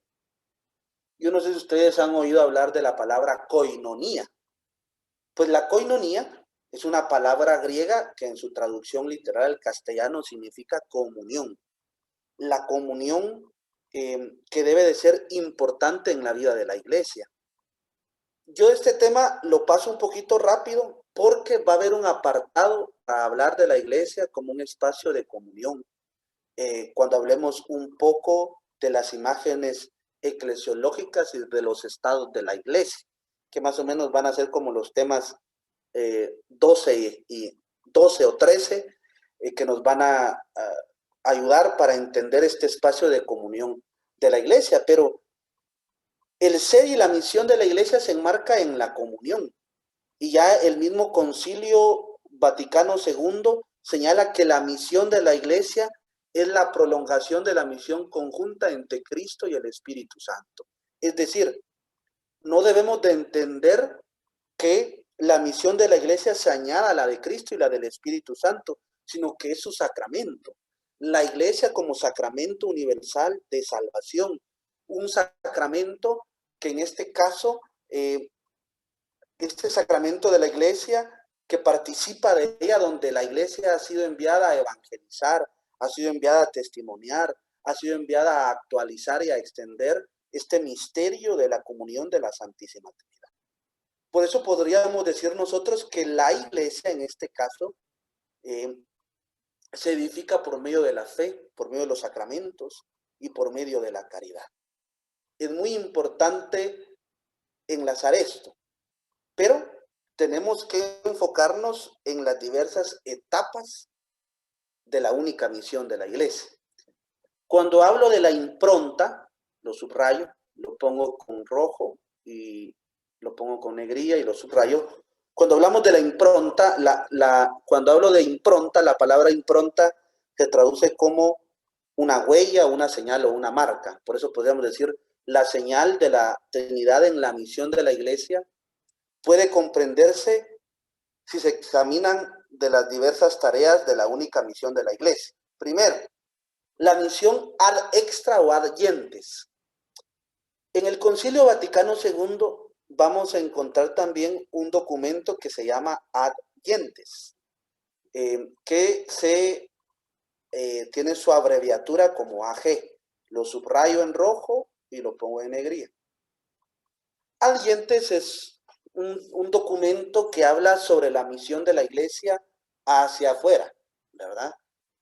Yo no sé si ustedes han oído hablar de la palabra koinonía. Pues la koinonía es una palabra griega que en su traducción literal al castellano significa comunión. La comunión que debe de ser importante en la vida de la iglesia. Yo este tema lo paso un poquito rápido porque va a haber un apartado para hablar de la iglesia como un espacio de comunión. Cuando hablemos un poco de las imágenes eclesiológicas y de los estados de la iglesia, que más o menos van a ser como los temas 12 o 13 que nos van a ayudar para entender este espacio de comunión de la iglesia. Pero el ser y la misión de la iglesia se enmarca en la comunión. Y ya el mismo Concilio Vaticano II señala que la misión de la iglesia es la prolongación de la misión conjunta entre Cristo y el Espíritu Santo. Es decir, no debemos de entender que la misión de la iglesia se añada a la de Cristo y la del Espíritu Santo, sino que es su sacramento. La iglesia como sacramento universal de salvación, un sacramento que en este caso, este sacramento de la iglesia que participa de ella, donde la iglesia ha sido enviada a evangelizar, ha sido enviada a testimoniar, ha sido enviada a actualizar y a extender este misterio de la comunión de la Santísima Trinidad. Por eso podríamos decir nosotros que la iglesia en este caso se edifica por medio de la fe, por medio de los sacramentos y por medio de la caridad. Es muy importante enlazar esto, pero tenemos que enfocarnos en las diversas etapas de la única misión de la iglesia. Cuando hablo de la impronta, lo subrayo, lo pongo con rojo y lo pongo con negrilla y lo subrayo. Cuando hablamos de la impronta, cuando hablo de impronta, la palabra impronta se traduce como una huella, una señal o una marca. Por eso podríamos decir la señal de la Trinidad en la misión de la iglesia puede comprenderse si se examinan de las diversas tareas de la única misión de la iglesia. Primero, la misión ad extra o ad gentes. En el Concilio Vaticano II vamos a encontrar también un documento que se llama ad gentes, que tiene su abreviatura como AG. Lo subrayo en rojo y lo pongo en negrilla. Ad gentes es un documento que habla sobre la misión de la iglesia hacia afuera, ¿verdad?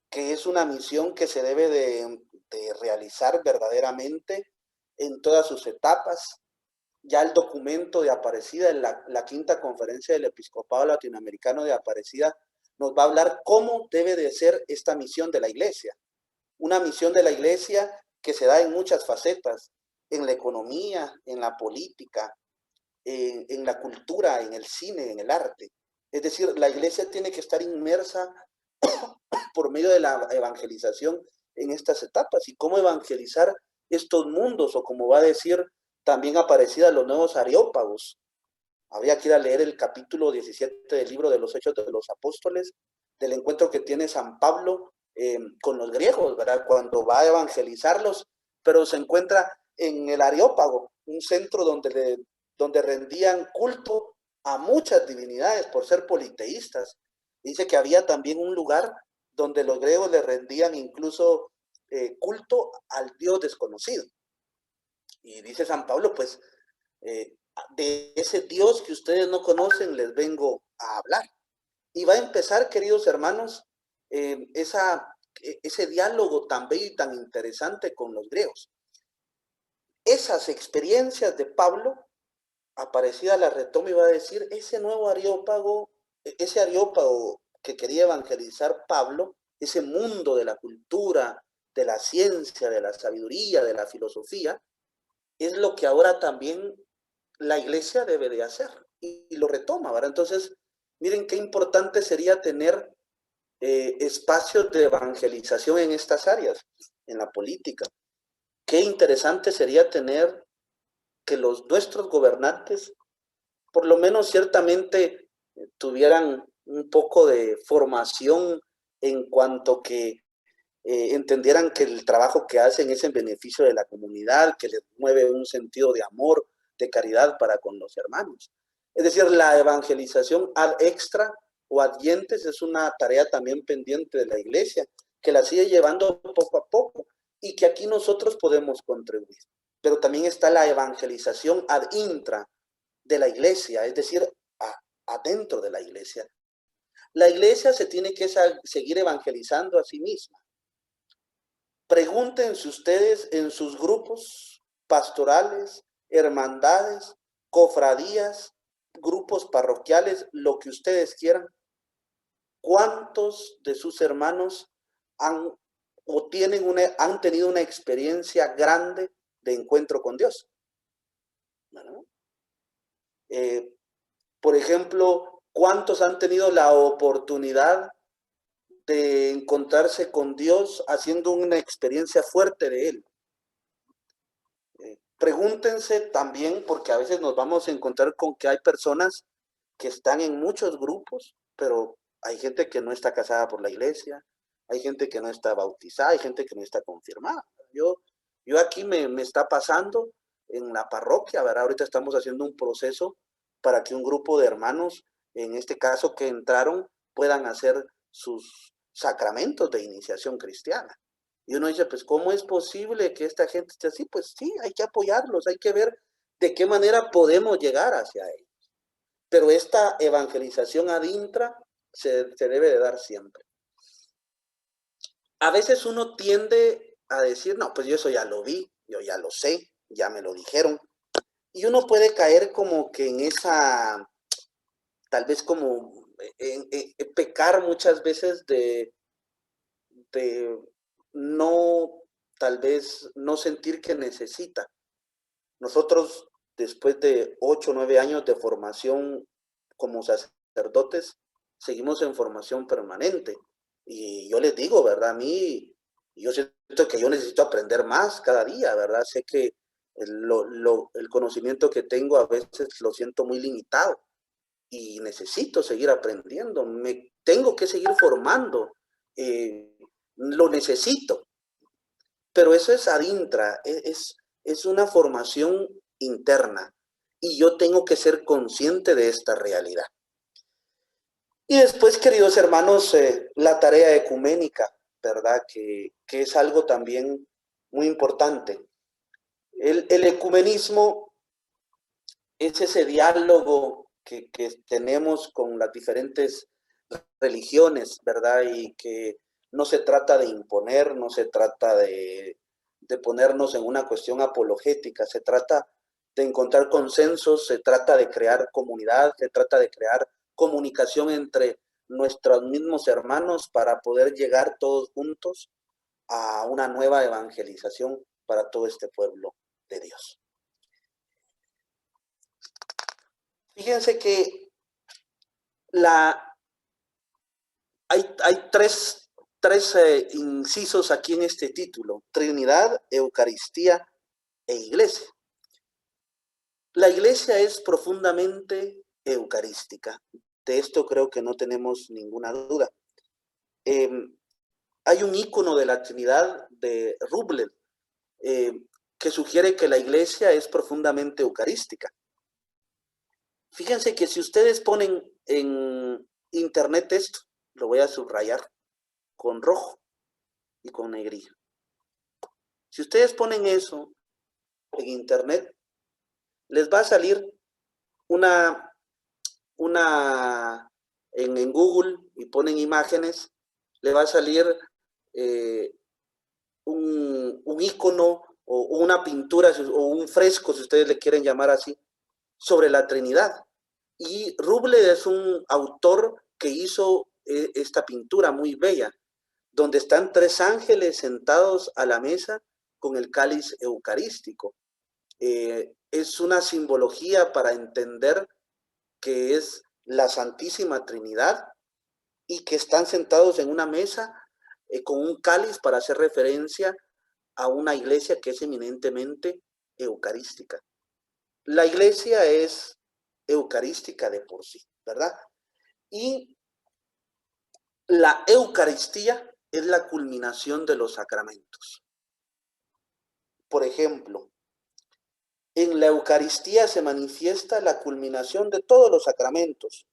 Que es una misión que se debe de realizar verdaderamente en todas sus etapas. Ya el documento de Aparecida, la quinta conferencia del Episcopado Latinoamericano de Aparecida, nos va a hablar cómo debe de ser esta misión de la iglesia. Una misión de la iglesia que se da en muchas facetas, en la economía, en la política, en la cultura, en el cine, en el arte. Es decir, la iglesia tiene que estar inmersa por medio de la evangelización en estas etapas. ¿Y cómo evangelizar estos mundos? O como va a decir también Aparecida, los nuevos areópagos. Habría que ir a leer el capítulo 17 del libro de los Hechos de los Apóstoles, del encuentro que tiene San Pablo con los griegos, ¿verdad? Cuando va a evangelizarlos, pero se encuentra en el Areópago, un centro donde rendían culto a muchas divinidades por ser politeístas. Dice que había también un lugar donde los griegos le rendían incluso culto al Dios desconocido. Y dice San Pablo, pues, de ese Dios que ustedes no conocen les vengo a hablar. Y va a empezar, queridos hermanos, ese diálogo tan bello y tan interesante con los griegos. Esas experiencias de Pablo, Aparecida la retoma y va a decir, ese nuevo areópago, ese areópago que quería evangelizar Pablo, ese mundo de la cultura, de la ciencia, de la sabiduría, de la filosofía, es lo que ahora también la iglesia debe de hacer. Y lo retoma, ¿verdad? Entonces, miren qué importante sería tener espacios de evangelización en estas áreas, en la política. Qué interesante sería tener que nuestros gobernantes, por lo menos ciertamente, tuvieran un poco de formación en cuanto que entendieran que el trabajo que hacen es en beneficio de la comunidad, que les mueve un sentido de amor, de caridad para con los hermanos. Es decir, la evangelización ad extra o adyentes es una tarea también pendiente de la iglesia, que la sigue llevando poco a poco y que aquí nosotros podemos contribuir. Pero también está la evangelización ad intra de la iglesia, es decir, adentro de la iglesia. La iglesia se tiene que seguir evangelizando a sí misma. Pregúntense ustedes en sus grupos pastorales, hermandades, cofradías, grupos parroquiales, lo que ustedes quieran. ¿Cuántos de sus hermanos han tenido una experiencia grande de encuentro con Dios? ¿No? Por ejemplo, ¿cuántos han tenido la oportunidad de encontrarse con Dios haciendo una experiencia fuerte de Él? Pregúntense también, porque a veces nos vamos a encontrar con que hay personas que están en muchos grupos, pero hay gente que no está casada por la iglesia, hay gente que no está bautizada, hay gente que no está confirmada. Yo aquí me está pasando en la parroquia, ¿verdad? Ahorita estamos haciendo un proceso para que un grupo de hermanos, en este caso que entraron, puedan hacer sus sacramentos de iniciación cristiana. Y uno dice, pues, ¿cómo es posible que esta gente esté así? Pues sí, hay que apoyarlos, hay que ver de qué manera podemos llegar hacia ellos. Pero esta evangelización ad intra se debe de dar siempre. A veces uno tiende a decir, no, pues yo eso ya lo vi, yo ya lo sé, ya me lo dijeron. Y uno puede caer como que en esa, tal vez como pecar muchas veces de no, tal vez no sentir que necesita. Nosotros, después de 8 o 9 años de formación como sacerdotes, seguimos en formación permanente. Y yo les digo, ¿verdad? A mí, yo siento que yo necesito aprender más cada día, ¿verdad? Sé que el conocimiento que tengo a veces lo siento muy limitado y necesito seguir aprendiendo. Me tengo que seguir formando. Lo necesito. Pero eso es ad intra, es una formación interna. Y yo tengo que ser consciente de esta realidad. Y después, queridos hermanos, la tarea ecuménica, ¿verdad? Que es algo también muy importante. El ecumenismo es ese diálogo que tenemos con las diferentes religiones, ¿verdad? Y que no se trata de imponer, no se trata de ponernos en una cuestión apologética, se trata de encontrar consensos, se trata de crear comunidad, se trata de crear comunicación entre nuestros mismos hermanos para poder llegar todos juntos a una nueva evangelización para todo este pueblo de Dios. Fíjense que hay tres incisos aquí en este título: Trinidad, Eucaristía e Iglesia. La iglesia es profundamente eucarística. De esto creo que no tenemos ninguna duda. Hay un ícono de la Trinidad de Rublev que sugiere que la iglesia es profundamente eucarística. Fíjense que si ustedes ponen en internet esto, lo voy a subrayar con rojo y con negrilla. Si ustedes ponen eso en internet, les va a salir en Google y ponen imágenes, le va a salir un icono o una pintura o un fresco, si ustedes le quieren llamar así, sobre la Trinidad. Y Ruble es un autor que hizo esta pintura muy bella, donde están 3 ángeles sentados a la mesa con el cáliz eucarístico. Es una simbología para entender que es la Santísima Trinidad y que están sentados en una mesa con un cáliz para hacer referencia a una iglesia que es eminentemente eucarística. La iglesia es eucarística de por sí, ¿verdad? Y la Eucaristía es la culminación de los sacramentos. Por ejemplo, en la Eucaristía se manifiesta la culminación de todos los sacramentos,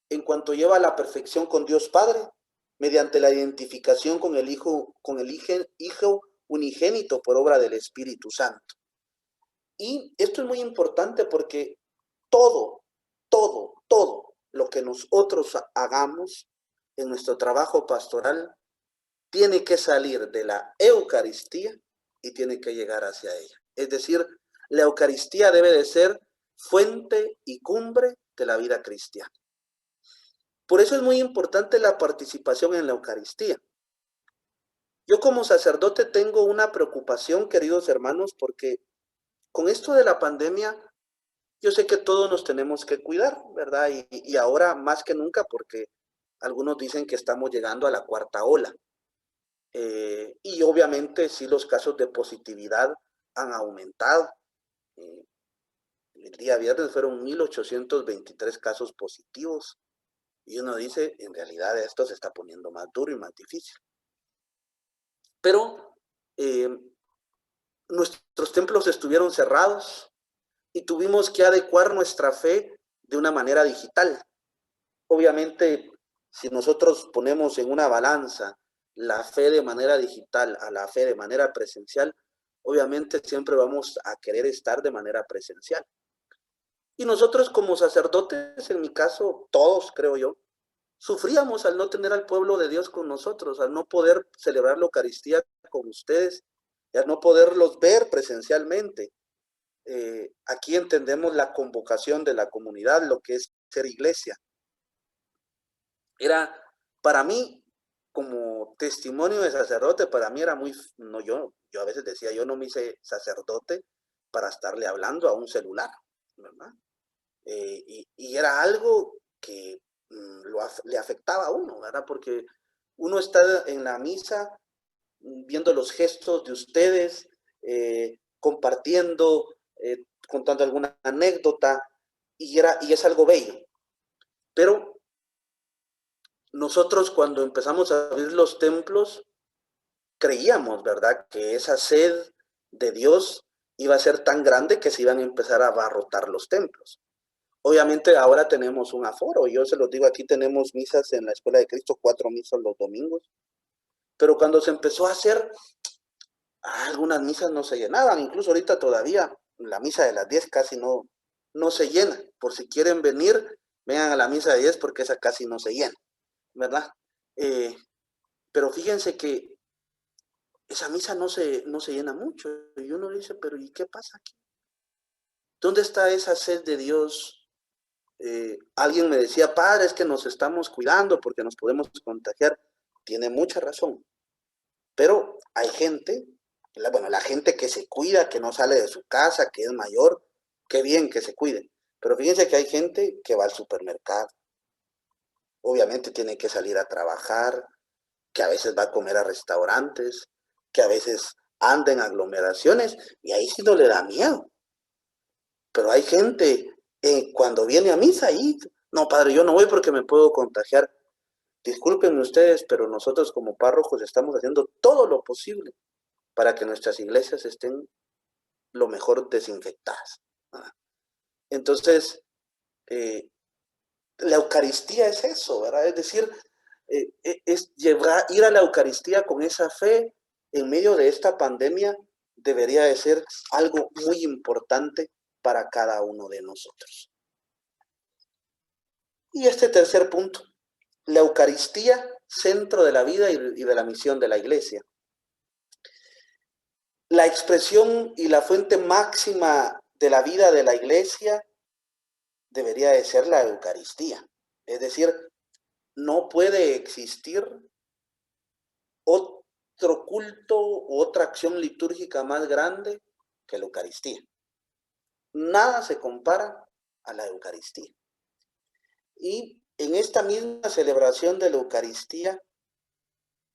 en cuanto lleva a la perfección con Dios Padre, mediante la identificación con el Hijo unigénito por obra del Espíritu Santo. Y esto es muy importante porque todo lo que nosotros hagamos en nuestro trabajo pastoral tiene que salir de la Eucaristía y tiene que llegar hacia ella. Es decir, la Eucaristía debe de ser fuente y cumbre de la vida cristiana. Por eso es muy importante la participación en la Eucaristía. Yo como sacerdote tengo una preocupación, queridos hermanos, porque con esto de la pandemia, yo sé que todos nos tenemos que cuidar, ¿verdad? Y ahora más que nunca, porque algunos dicen que estamos llegando a la 4ª ola. Y obviamente sí, los casos de positividad han aumentado. El día viernes fueron 1,823 casos positivos. Y uno dice, en realidad esto se está poniendo más duro y más difícil. Pero nuestros templos estuvieron cerrados y tuvimos que adecuar nuestra fe de una manera digital. Obviamente, si nosotros ponemos en una balanza la fe de manera digital a la fe de manera presencial, obviamente siempre vamos a querer estar de manera presencial. Y nosotros como sacerdotes, en mi caso, todos creo yo, sufríamos al no tener al pueblo de Dios con nosotros, al no poder celebrar la Eucaristía con ustedes y al no poderlos ver presencialmente. Aquí entendemos la convocación de la comunidad, lo que es ser iglesia. Era, para mí, como testimonio de sacerdote, para mí era muy, no, yo a veces decía, yo no me hice sacerdote para estarle hablando a un celular, ¿verdad? Y era algo que le afectaba a uno, ¿verdad? Porque uno está en la misa viendo los gestos de ustedes, compartiendo, contando alguna anécdota, y es algo bello. Pero nosotros cuando empezamos a abrir los templos, creíamos, ¿verdad?, que esa sed de Dios iba a ser tan grande que se iban a empezar a abarrotar los templos. Obviamente ahora tenemos un aforo, yo se los digo, aquí tenemos misas en la Escuela de Cristo, 4 misas los domingos, pero cuando se empezó a hacer, algunas misas no se llenaban, incluso ahorita todavía la misa de las 10 casi no se llena. Por si quieren venir, vengan a la misa de 10 porque esa casi no se llena, ¿verdad? Pero fíjense que esa misa no se llena mucho, y uno dice, pero ¿y qué pasa aquí? ¿Dónde está esa sed de Dios? Alguien me decía, padre, es que nos estamos cuidando porque nos podemos contagiar. Tiene mucha razón, pero hay gente, la gente que se cuida, que no sale de su casa, que es mayor, qué bien que se cuiden, pero fíjense que hay gente que va al supermercado, obviamente tiene que salir a trabajar, que a veces va a comer a restaurantes, que a veces anda en aglomeraciones, y ahí sí no le da miedo. Pero hay gente, cuando viene a misa, ahí, no, padre, yo no voy porque me puedo contagiar. Discúlpenme ustedes, pero nosotros como párrocos estamos haciendo todo lo posible para que nuestras iglesias estén lo mejor desinfectadas. Entonces, la Eucaristía es eso, ¿verdad? Es decir, es ir a la Eucaristía con esa fe en medio de esta pandemia debería de ser algo muy importante para cada uno de nosotros. Y este tercer punto, la Eucaristía, centro de la vida y de la misión de la Iglesia. La expresión y la fuente máxima de la vida de la Iglesia debería de ser la Eucaristía. Es decir, no puede existir otro culto u otra acción litúrgica más grande que la Eucaristía. Nada se compara a la Eucaristía. Y en esta misma celebración de la Eucaristía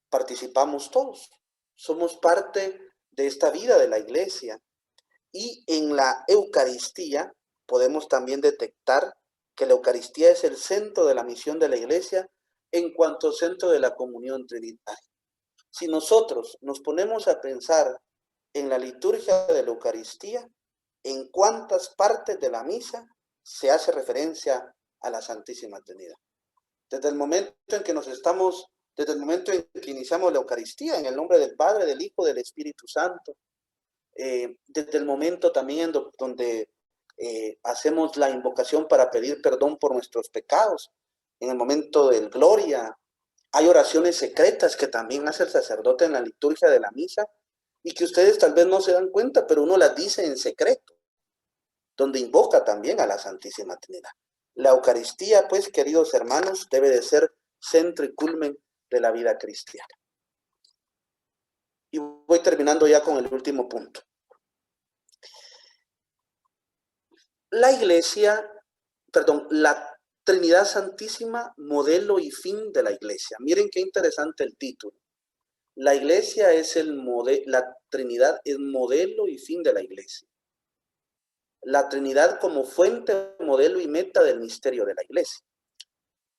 participamos todos. Somos parte de esta vida de la Iglesia. Y en la Eucaristía podemos también detectar que la Eucaristía es el centro de la misión de la Iglesia en cuanto centro de la comunión trinitaria. Si nosotros nos ponemos a pensar en la liturgia de la Eucaristía, en cuántas partes de la misa se hace referencia a la Santísima Trinidad. Desde el momento en que iniciamos la Eucaristía, en el nombre del Padre, del Hijo, del Espíritu Santo, desde el momento también donde hacemos la invocación para pedir perdón por nuestros pecados, en el momento del Gloria, hay oraciones secretas que también hace el sacerdote en la liturgia de la misa y que ustedes tal vez no se dan cuenta, pero uno las dice en secreto, donde invoca también a la Santísima Trinidad. La Eucaristía, pues, queridos hermanos, debe de ser centro y culmen de la vida cristiana. Y voy terminando ya con el último punto. La Trinidad Santísima, modelo y fin de la Iglesia. Miren qué interesante el título. La Iglesia es la Trinidad es modelo y fin de la Iglesia. La Trinidad como fuente, modelo y meta del misterio de la Iglesia.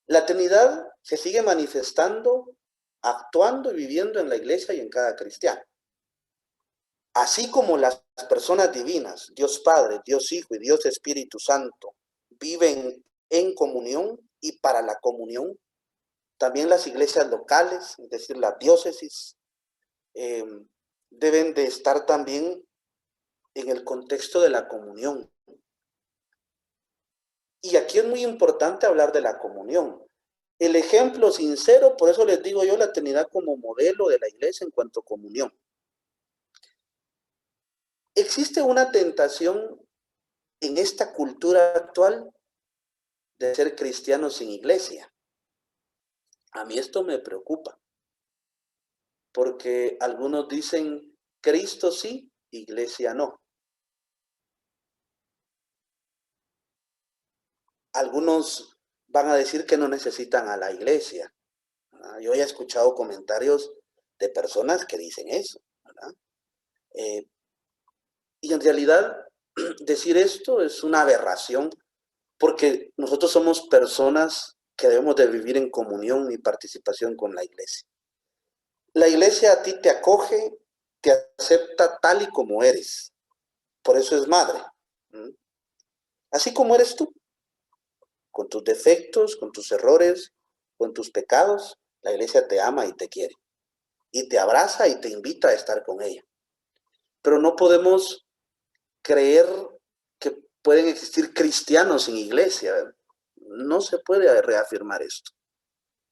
La Trinidad se sigue manifestando, actuando y viviendo en la Iglesia y en cada cristiano. Así como las personas divinas, Dios Padre, Dios Hijo y Dios Espíritu Santo, viven en comunión y para la comunión, también las iglesias locales, es decir, las diócesis, deben de estar también en el contexto de la comunión. Y aquí es muy importante hablar de la comunión. El ejemplo sincero, por eso les digo yo, la Trinidad como modelo de la Iglesia en cuanto a comunión. Existe una tentación en esta cultura actual de ser cristianos sin iglesia. A mí esto me preocupa, porque algunos dicen Cristo sí, iglesia no. Algunos van a decir que no necesitan a la iglesia. Yo ya he escuchado comentarios de personas que dicen eso, ¿verdad? Y en realidad decir esto es una aberración, porque nosotros somos personas que debemos de vivir en comunión y participación con la iglesia. La iglesia a ti te acoge, te acepta tal y como eres. Por eso es madre. Así como eres tú, con tus defectos, con tus errores, con tus pecados, la iglesia te ama y te quiere. Y te abraza y te invita a estar con ella. Pero no podemos creer que pueden existir cristianos sin iglesia. No se puede reafirmar esto.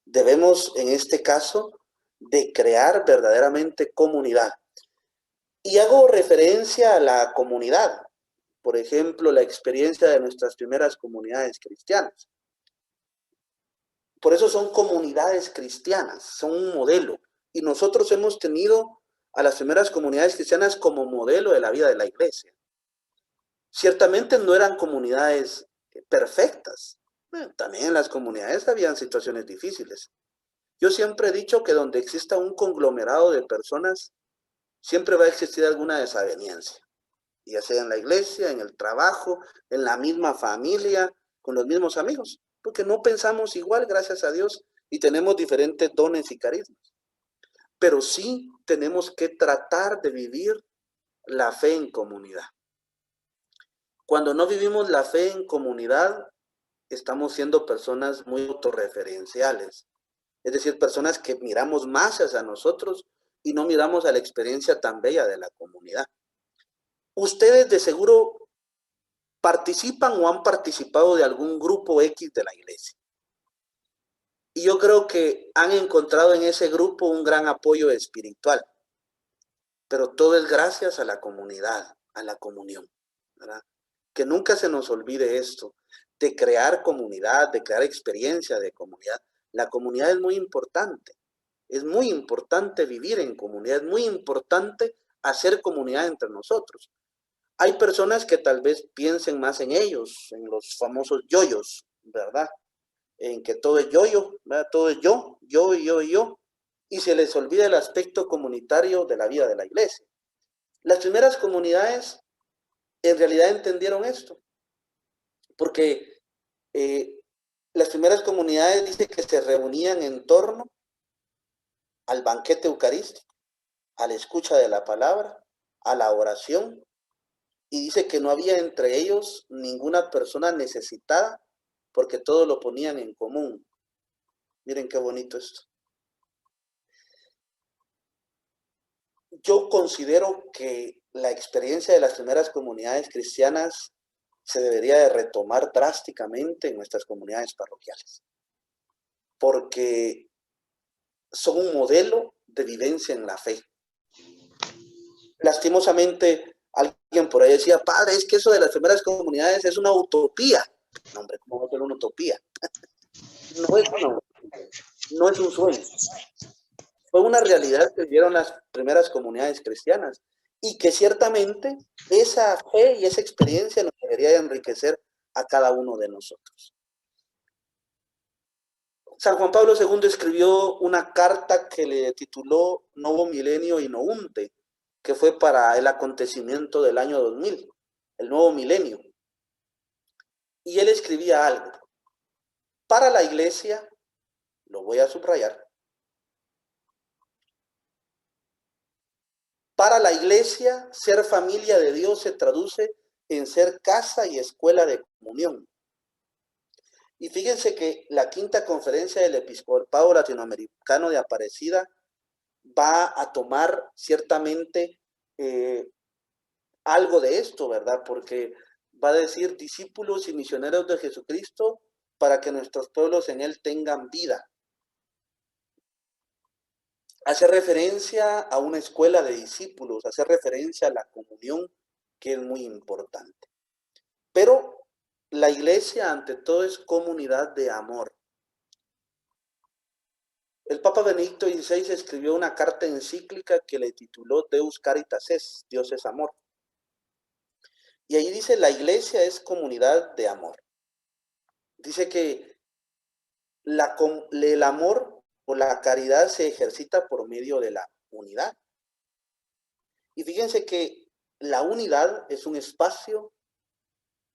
Debemos, en este caso, de crear verdaderamente comunidad. Y hago referencia a la comunidad. Por ejemplo, la experiencia de nuestras primeras comunidades cristianas. Por eso son comunidades cristianas, son un modelo. Y nosotros hemos tenido a las primeras comunidades cristianas como modelo de la vida de la iglesia. Ciertamente no eran comunidades perfectas. Bueno, también en las comunidades habían situaciones difíciles. Yo siempre he dicho que donde exista un conglomerado de personas, siempre va a existir alguna desaveniencia. Ya sea en la iglesia, en el trabajo, en la misma familia, con los mismos amigos. Porque no pensamos igual, gracias a Dios, y tenemos diferentes dones y carismas. Pero sí tenemos que tratar de vivir la fe en comunidad. Cuando no vivimos la fe en comunidad, estamos siendo personas muy autorreferenciales. Es decir, personas que miramos más hacia nosotros y no miramos a la experiencia tan bella de la comunidad. Ustedes de seguro participan o han participado de algún grupo X de la iglesia. Y yo creo que han encontrado en ese grupo un gran apoyo espiritual. Pero todo es gracias a la comunidad, a la comunión, ¿verdad? Que nunca se nos olvide esto, de crear comunidad, de crear experiencia de comunidad. La comunidad es muy importante. Es muy importante vivir en comunidad, es muy importante hacer comunidad entre nosotros. Hay personas que tal vez piensen más en ellos, en los famosos yoyos, ¿verdad? En que todo es yo, ¿verdad? Todo es yo, y se les olvida el aspecto comunitario de la vida de la iglesia. Las primeras comunidades en realidad entendieron esto, porque las primeras comunidades dice que se reunían en torno al banquete eucarístico, a la escucha de la palabra, a la oración, y dice que no había entre ellos ninguna persona necesitada, porque todo lo ponían en común. Miren qué bonito esto. Yo considero que la experiencia de las primeras comunidades cristianas se debería de retomar drásticamente en nuestras comunidades parroquiales, porque son un modelo de vivencia en la fe. Lastimosamente, alguien por ahí decía, padre, es que eso de las primeras comunidades es una utopía. No, hombre, ¿cómo va a ser una utopía? No es una utopía, no es un sueño. Fue una realidad que vivieron las primeras comunidades cristianas y que ciertamente esa fe y esa experiencia nos debería de enriquecer a cada uno de nosotros. San Juan Pablo II escribió una carta que le tituló Novo Milenio Innounte, que fue para el acontecimiento del año 2000, el nuevo milenio. Y él escribía algo. Para la iglesia, lo voy a subrayar, para la iglesia, ser familia de Dios se traduce en ser casa y escuela de comunión. Y fíjense que la quinta conferencia del Episcopado Latinoamericano de Aparecida va a tomar ciertamente algo de esto, ¿verdad? Porque va a decir discípulos y misioneros de Jesucristo para que nuestros pueblos en él tengan vida. Hace referencia a una escuela de discípulos, hace referencia a la comunión, que es muy importante. Pero la iglesia ante todo es comunidad de amor. El Papa Benedicto XVI escribió una carta encíclica que le tituló Deus Caritas Est, Dios es amor. Y ahí dice, la iglesia es comunidad de amor. Dice que el amor o la caridad se ejercita por medio de la unidad. Y fíjense que la unidad es un espacio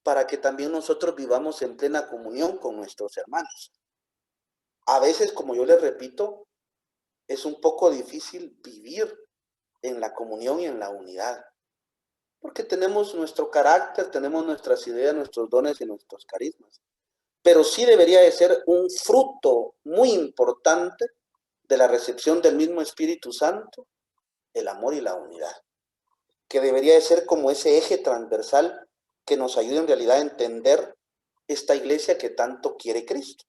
para que también nosotros vivamos en plena comunión con nuestros hermanos. A veces, como yo les repito, es un poco difícil vivir en la comunión y en la unidad, porque tenemos nuestro carácter, tenemos nuestras ideas, nuestros dones y nuestros carismas. Pero sí debería de ser un fruto muy importante de la recepción del mismo Espíritu Santo, el amor y la unidad, que debería de ser como ese eje transversal que nos ayude en realidad a entender esta iglesia que tanto quiere Cristo.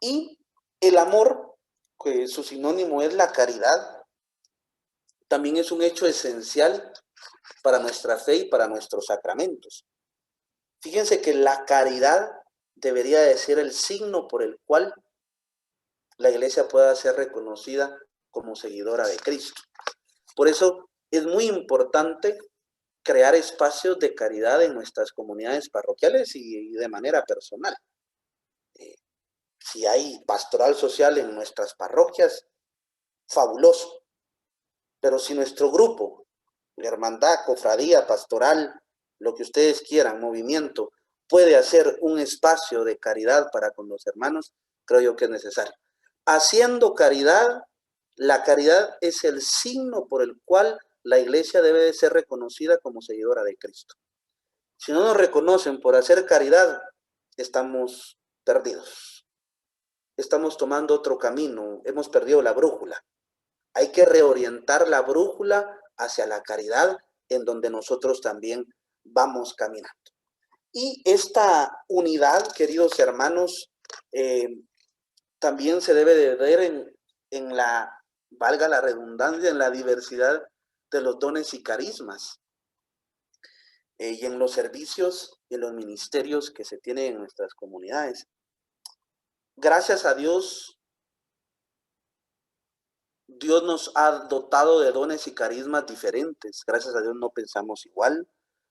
Y el amor, que su sinónimo es la caridad, también es un hecho esencial para nuestra fe y para nuestros sacramentos. Fíjense que la caridad debería de ser el signo por el cual la iglesia pueda ser reconocida como seguidora de Cristo. Por eso es muy importante crear espacios de caridad en nuestras comunidades parroquiales y de manera personal. Si hay pastoral social en nuestras parroquias, fabuloso. Pero si nuestro grupo, hermandad, cofradía, pastoral, lo que ustedes quieran, movimiento, puede hacer un espacio de caridad para con los hermanos, creo yo que es necesario. Haciendo caridad, la caridad es el signo por el cual la iglesia debe de ser reconocida como seguidora de Cristo. Si no nos reconocen por hacer caridad, estamos perdidos. Estamos tomando otro camino, hemos perdido la brújula. Hay que reorientar la brújula hacia la caridad, en donde nosotros también vamos caminando. Y esta unidad, queridos hermanos, también se debe de ver en la, valga la redundancia, en la diversidad de los dones y carismas y en los servicios y en los ministerios que se tienen en nuestras comunidades. Gracias a Dios, Dios nos ha dotado de dones y carismas diferentes. Gracias a Dios no pensamos igual,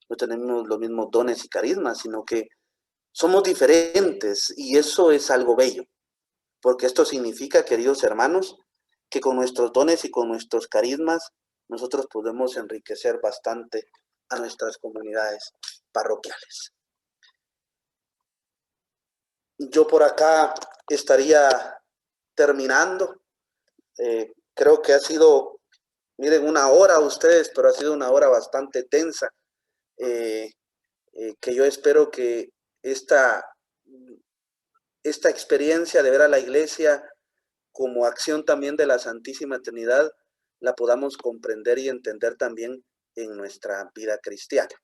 no tenemos los mismos dones y carismas, sino que somos diferentes y eso es algo bello, porque esto significa, queridos hermanos, que con nuestros dones y con nuestros carismas nosotros podemos enriquecer bastante a nuestras comunidades parroquiales. Yo por acá estaría terminando. Creo que ha sido, miren, una hora ustedes, pero ha sido una hora bastante tensa, que yo espero que esta experiencia de ver a la iglesia como acción también de la Santísima Trinidad la podamos comprender y entender también en nuestra vida cristiana.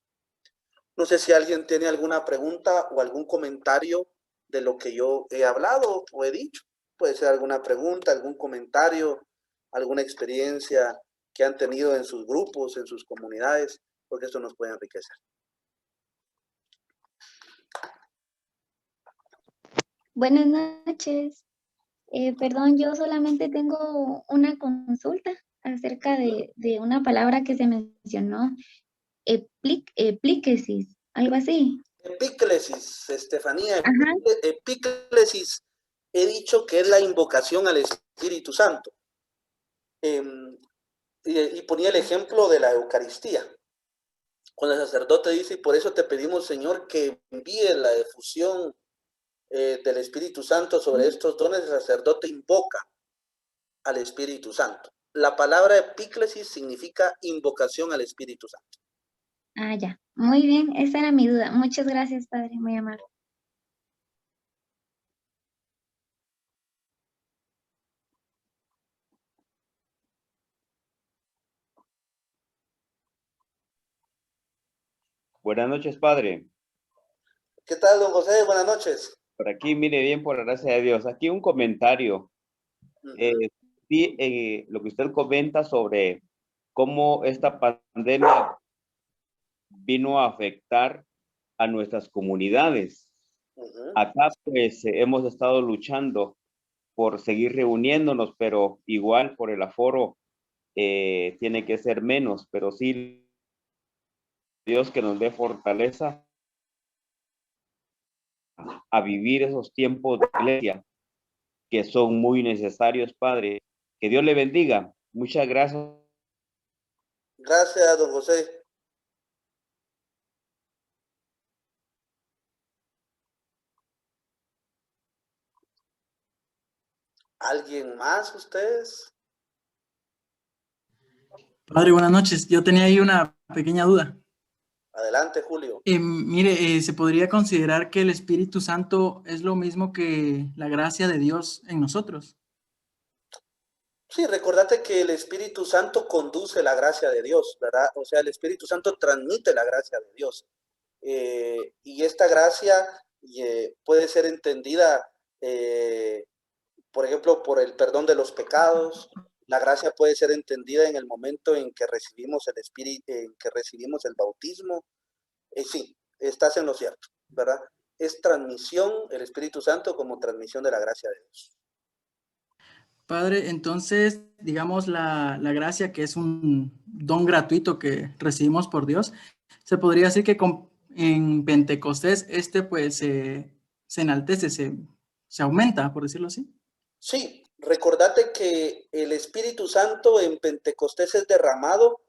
No sé si alguien tiene alguna pregunta o algún comentario de lo que yo he hablado o he dicho. Puede ser alguna pregunta, algún comentario, alguna experiencia que han tenido en sus grupos, en sus comunidades, porque esto nos puede enriquecer. Buenas noches. Perdón, yo solamente tengo una consulta acerca de una palabra que se mencionó, epíclesis, algo así. Epíclesis, Estefanía, Ajá. epíclesis, he dicho que es la invocación al Espíritu Santo. Y ponía el ejemplo de la Eucaristía. Cuando el sacerdote dice, y por eso te pedimos, Señor, que envíe la efusión del Espíritu Santo sobre estos dones, el sacerdote invoca al Espíritu Santo. La palabra epíclesis significa invocación al Espíritu Santo. Ah, ya. Muy bien, esa era mi duda. Muchas gracias, Padre, muy amable. Buenas noches, Padre. ¿Qué tal, don José? Buenas noches. Por aquí, mire bien, por la gracia de Dios. Aquí un comentario. Sí, lo que usted comenta sobre cómo esta pandemia vino a afectar a nuestras comunidades. Acá, pues, hemos estado luchando por seguir reuniéndonos, pero igual por el aforo tiene que ser menos, pero sí, Dios que nos dé fortaleza a vivir esos tiempos de iglesia que son muy necesarios, Padre. Que Dios le bendiga. Muchas gracias. Gracias, don José. ¿Alguien más, ustedes? Padre, buenas noches. Yo tenía ahí una pequeña duda. Adelante, Julio. Mire, ¿se podría considerar que el Espíritu Santo es lo mismo que la gracia de Dios en nosotros? Sí, recordate que el Espíritu Santo conduce la gracia de Dios, ¿verdad? O sea, el Espíritu Santo transmite la gracia de Dios. Y esta gracia puede ser entendida, por ejemplo, por el perdón de los pecados. La gracia puede ser entendida en el momento en que recibimos el Espíritu, en que recibimos el bautismo. Sí, estás en lo cierto, ¿verdad? Es transmisión, el Espíritu Santo como transmisión de la gracia de Dios. Padre, entonces, digamos, la gracia, que es un don gratuito que recibimos por Dios, se podría decir que en Pentecostés pues se enaltece, se aumenta, por decirlo así. Sí, recordate que el Espíritu Santo en Pentecostés es derramado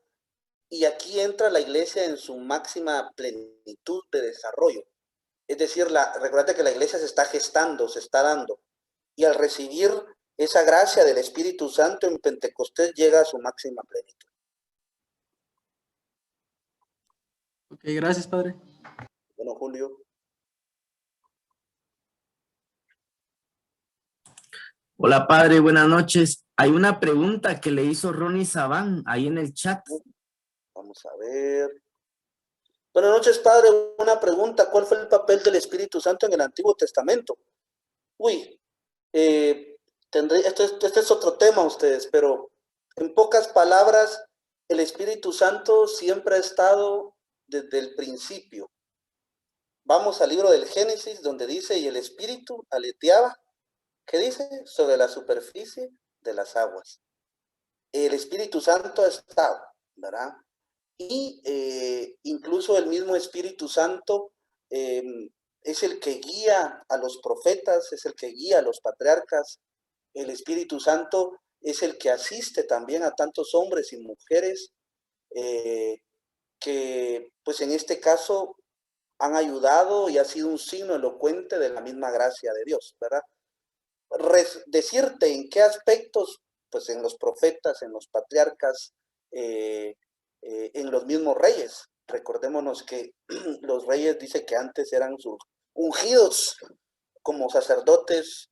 y aquí entra la iglesia en su máxima plenitud de desarrollo. Es decir, recordate que la iglesia se está gestando, se está dando. Y al recibir esa gracia del Espíritu Santo en Pentecostés llega a su máxima plenitud. Ok, gracias, Padre. Bueno, Julio. Hola, Padre, buenas noches. Hay una pregunta que le hizo Ronnie Sabán ahí en el chat. Vamos a ver. Buenas noches, Padre. Una pregunta. ¿Cuál fue el papel del Espíritu Santo en el Antiguo Testamento? Uy, Este es otro tema ustedes, pero en pocas palabras, el Espíritu Santo siempre ha estado desde el principio. Vamos al libro del Génesis, donde dice, y el Espíritu aleteaba, ¿qué dice? Sobre la superficie de las aguas. El Espíritu Santo ha estado, ¿verdad? Y incluso el mismo Espíritu Santo es el que guía a los profetas, es el que guía a los patriarcas. El Espíritu Santo es el que asiste también a tantos hombres y mujeres que, pues en este caso, han ayudado y ha sido un signo elocuente de la misma gracia de Dios, ¿verdad? Decirte en qué aspectos, pues en los profetas, en los patriarcas, en los mismos reyes. Recordémonos que los reyes dice que antes eran ungidos como sacerdotes,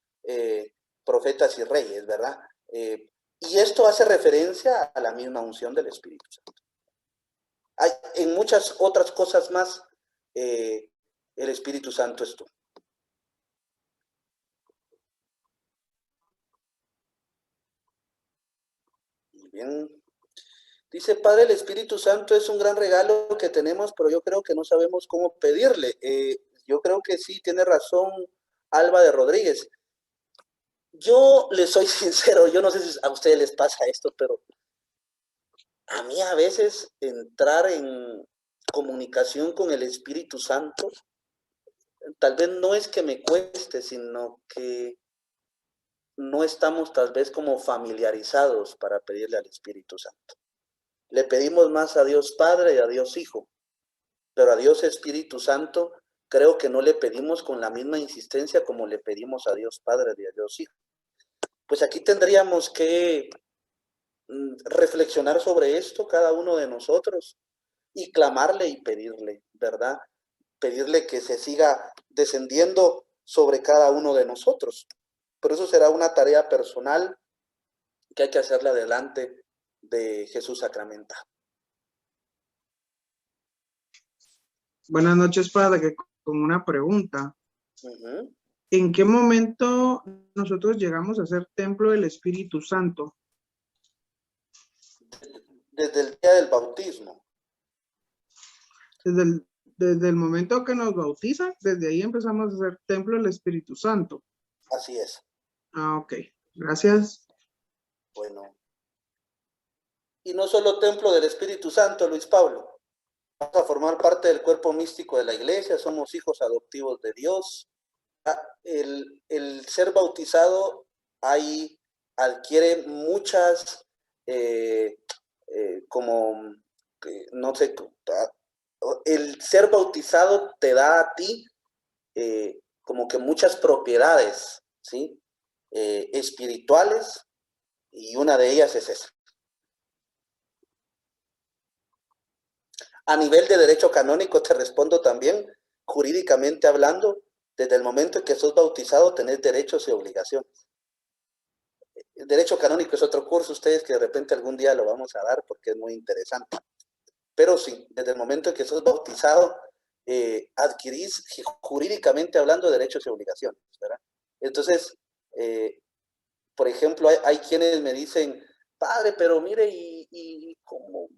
profetas y reyes, ¿verdad? Y esto hace referencia a la misma unción del Espíritu Santo. Hay, en muchas otras cosas más, el Espíritu Santo estuvo. Bien. Dice, Padre, el Espíritu Santo es un gran regalo que tenemos, pero yo creo que no sabemos cómo pedirle. Yo creo que sí, tiene razón Alba de Rodríguez. Yo les soy sincero, yo no sé si a ustedes les pasa esto, pero a mí a veces entrar en comunicación con el Espíritu Santo, tal vez no es que me cueste, sino que no estamos tal vez como familiarizados para pedirle al Espíritu Santo. Le pedimos más a Dios Padre y a Dios Hijo, pero a Dios Espíritu Santo creo que no le pedimos con la misma insistencia como le pedimos a Dios Padre y a Dios Hijo. Pues aquí tendríamos que reflexionar sobre esto cada uno de nosotros y clamarle y pedirle, ¿verdad? Pedirle que se siga descendiendo sobre cada uno de nosotros. Pero eso será una tarea personal que hay que hacerla delante de Jesús sacramentado. Buenas noches, Padre, con una pregunta. ¿En qué momento nosotros llegamos a ser templo del Espíritu Santo? Desde el día del bautismo. Desde el momento que nos bautizan, desde ahí empezamos a ser templo del Espíritu Santo. Así es. Ah, ok. Gracias. Bueno. Y no solo templo del Espíritu Santo, Luis Pablo. Vamos a formar parte del cuerpo místico de la iglesia, somos hijos adoptivos de Dios. El ser bautizado ahí adquiere muchas, no sé, el ser bautizado te da a ti como que muchas propiedades, ¿sí? Espirituales, y una de ellas es esa. A nivel de derecho canónico te respondo también, jurídicamente hablando, desde el momento en que sos bautizado tenés derechos y obligaciones. El derecho canónico es otro curso, ustedes que de repente algún día lo vamos a dar porque es muy interesante. Pero sí, desde el momento en que sos bautizado, adquirís jurídicamente hablando derechos y obligaciones, ¿verdad? Entonces, por ejemplo, hay quienes me dicen, padre, pero mire, ¿y cómo?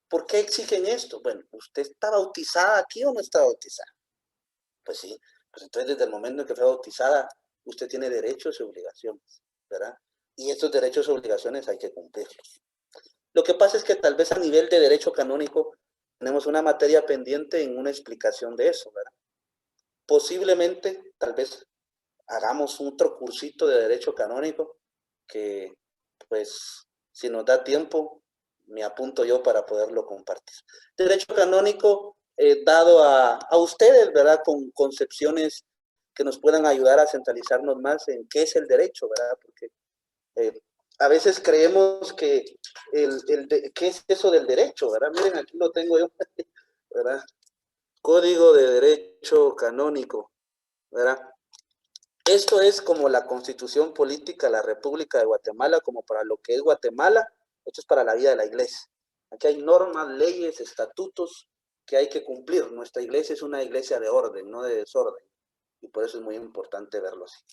¿Por qué exigen esto? Bueno, ¿usted está bautizada aquí o no está bautizada? Pues sí, pues entonces desde el momento en que fue bautizada, usted tiene derechos y obligaciones, ¿verdad? Y estos derechos y obligaciones hay que cumplirlos. Lo que pasa es que tal vez a nivel de derecho canónico tenemos una materia pendiente en una explicación de eso, ¿verdad? Posiblemente, tal vez, hagamos otro cursito de derecho canónico que, pues, si nos da tiempo, me apunto yo para poderlo compartir. Derecho canónico dado a ustedes, ¿verdad? Con concepciones que nos puedan ayudar a centralizarnos más en qué es el derecho, ¿verdad? Porque a veces creemos que ¿qué es eso del derecho, verdad? Miren, aquí lo tengo yo, ¿verdad? Código de Derecho Canónico, ¿verdad? Esto es como la Constitución Política de la República de Guatemala, como para lo que es Guatemala. Esto es para la vida de la iglesia. Aquí hay normas, leyes, estatutos que hay que cumplir. Nuestra iglesia es una iglesia de orden, no de desorden. Y por eso es muy importante verlo así.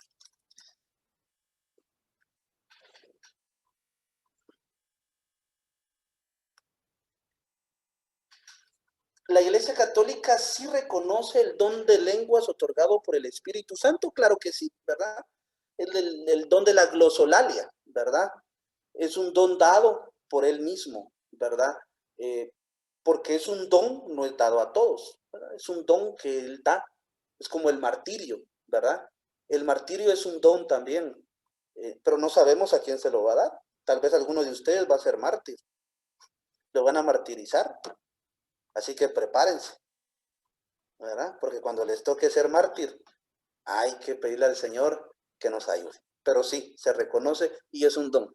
la Iglesia Católica sí reconoce el don de lenguas otorgado por el Espíritu Santo, claro que sí, ¿verdad? El don de la glosolalia, ¿verdad? Es un don dado por él mismo, ¿verdad? Porque es un don, no es dado a todos, ¿verdad? Es un don que él da, es como el martirio, ¿verdad? El martirio es un don también, pero no sabemos a quién se lo va a dar. Tal vez alguno de ustedes va a ser mártir, lo van a martirizar, así que prepárense, ¿verdad? Porque cuando les toque ser mártir, hay que pedirle al Señor que nos ayude. Pero sí, se reconoce y es un don.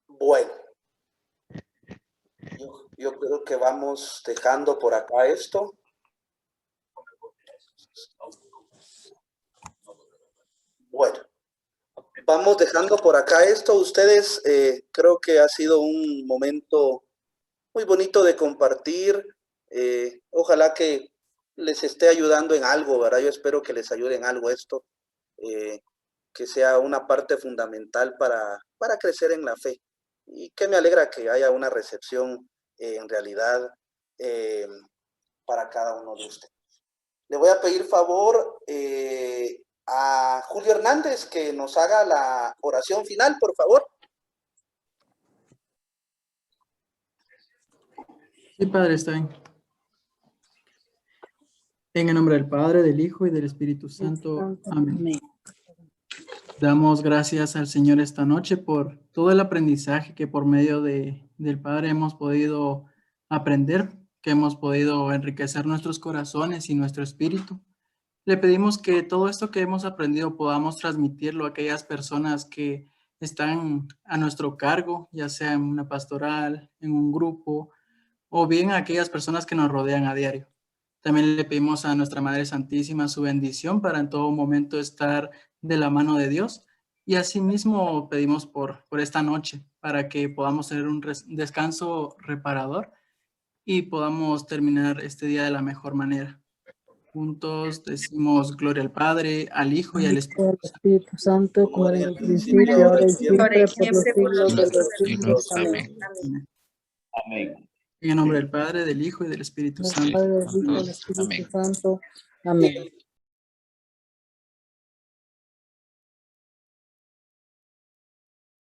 Bueno, yo creo que vamos dejando por acá esto. Bueno, vamos dejando por acá esto. Ustedes, creo que ha sido un momento muy bonito de compartir. Ojalá que les esté ayudando en algo, ¿verdad? Yo espero que les ayude en algo esto, que sea una parte fundamental para crecer en la fe. Y que me alegra que haya una recepción en realidad para cada uno de ustedes. Le voy a pedir favor a Julio Hernández que nos haga la oración final, por favor. Sí, Padre, está bien. En el nombre del Padre, del Hijo y del Espíritu Santo. Amén. Damos gracias al Señor esta noche por todo el aprendizaje que por medio del Padre hemos podido aprender, que hemos podido enriquecer nuestros corazones y nuestro espíritu. Le pedimos que todo esto que hemos aprendido podamos transmitirlo a aquellas personas que están a nuestro cargo, ya sea en una pastoral, en un grupo, o bien a aquellas personas que nos rodean a diario. También le pedimos a nuestra Madre Santísima su bendición para en todo momento estar de la mano de Dios. Y asimismo pedimos por esta noche para que podamos tener un descanso reparador y podamos terminar este día de la mejor manera. Juntos decimos gloria al Padre, al Hijo y al Espíritu Santo, como en el principio, ahora y siempre, por los siglos de los siglos. Amén. Amén. En el nombre del Padre, del Hijo y del Espíritu Santo. Padre, del Hijo y del Espíritu Santo. Amén.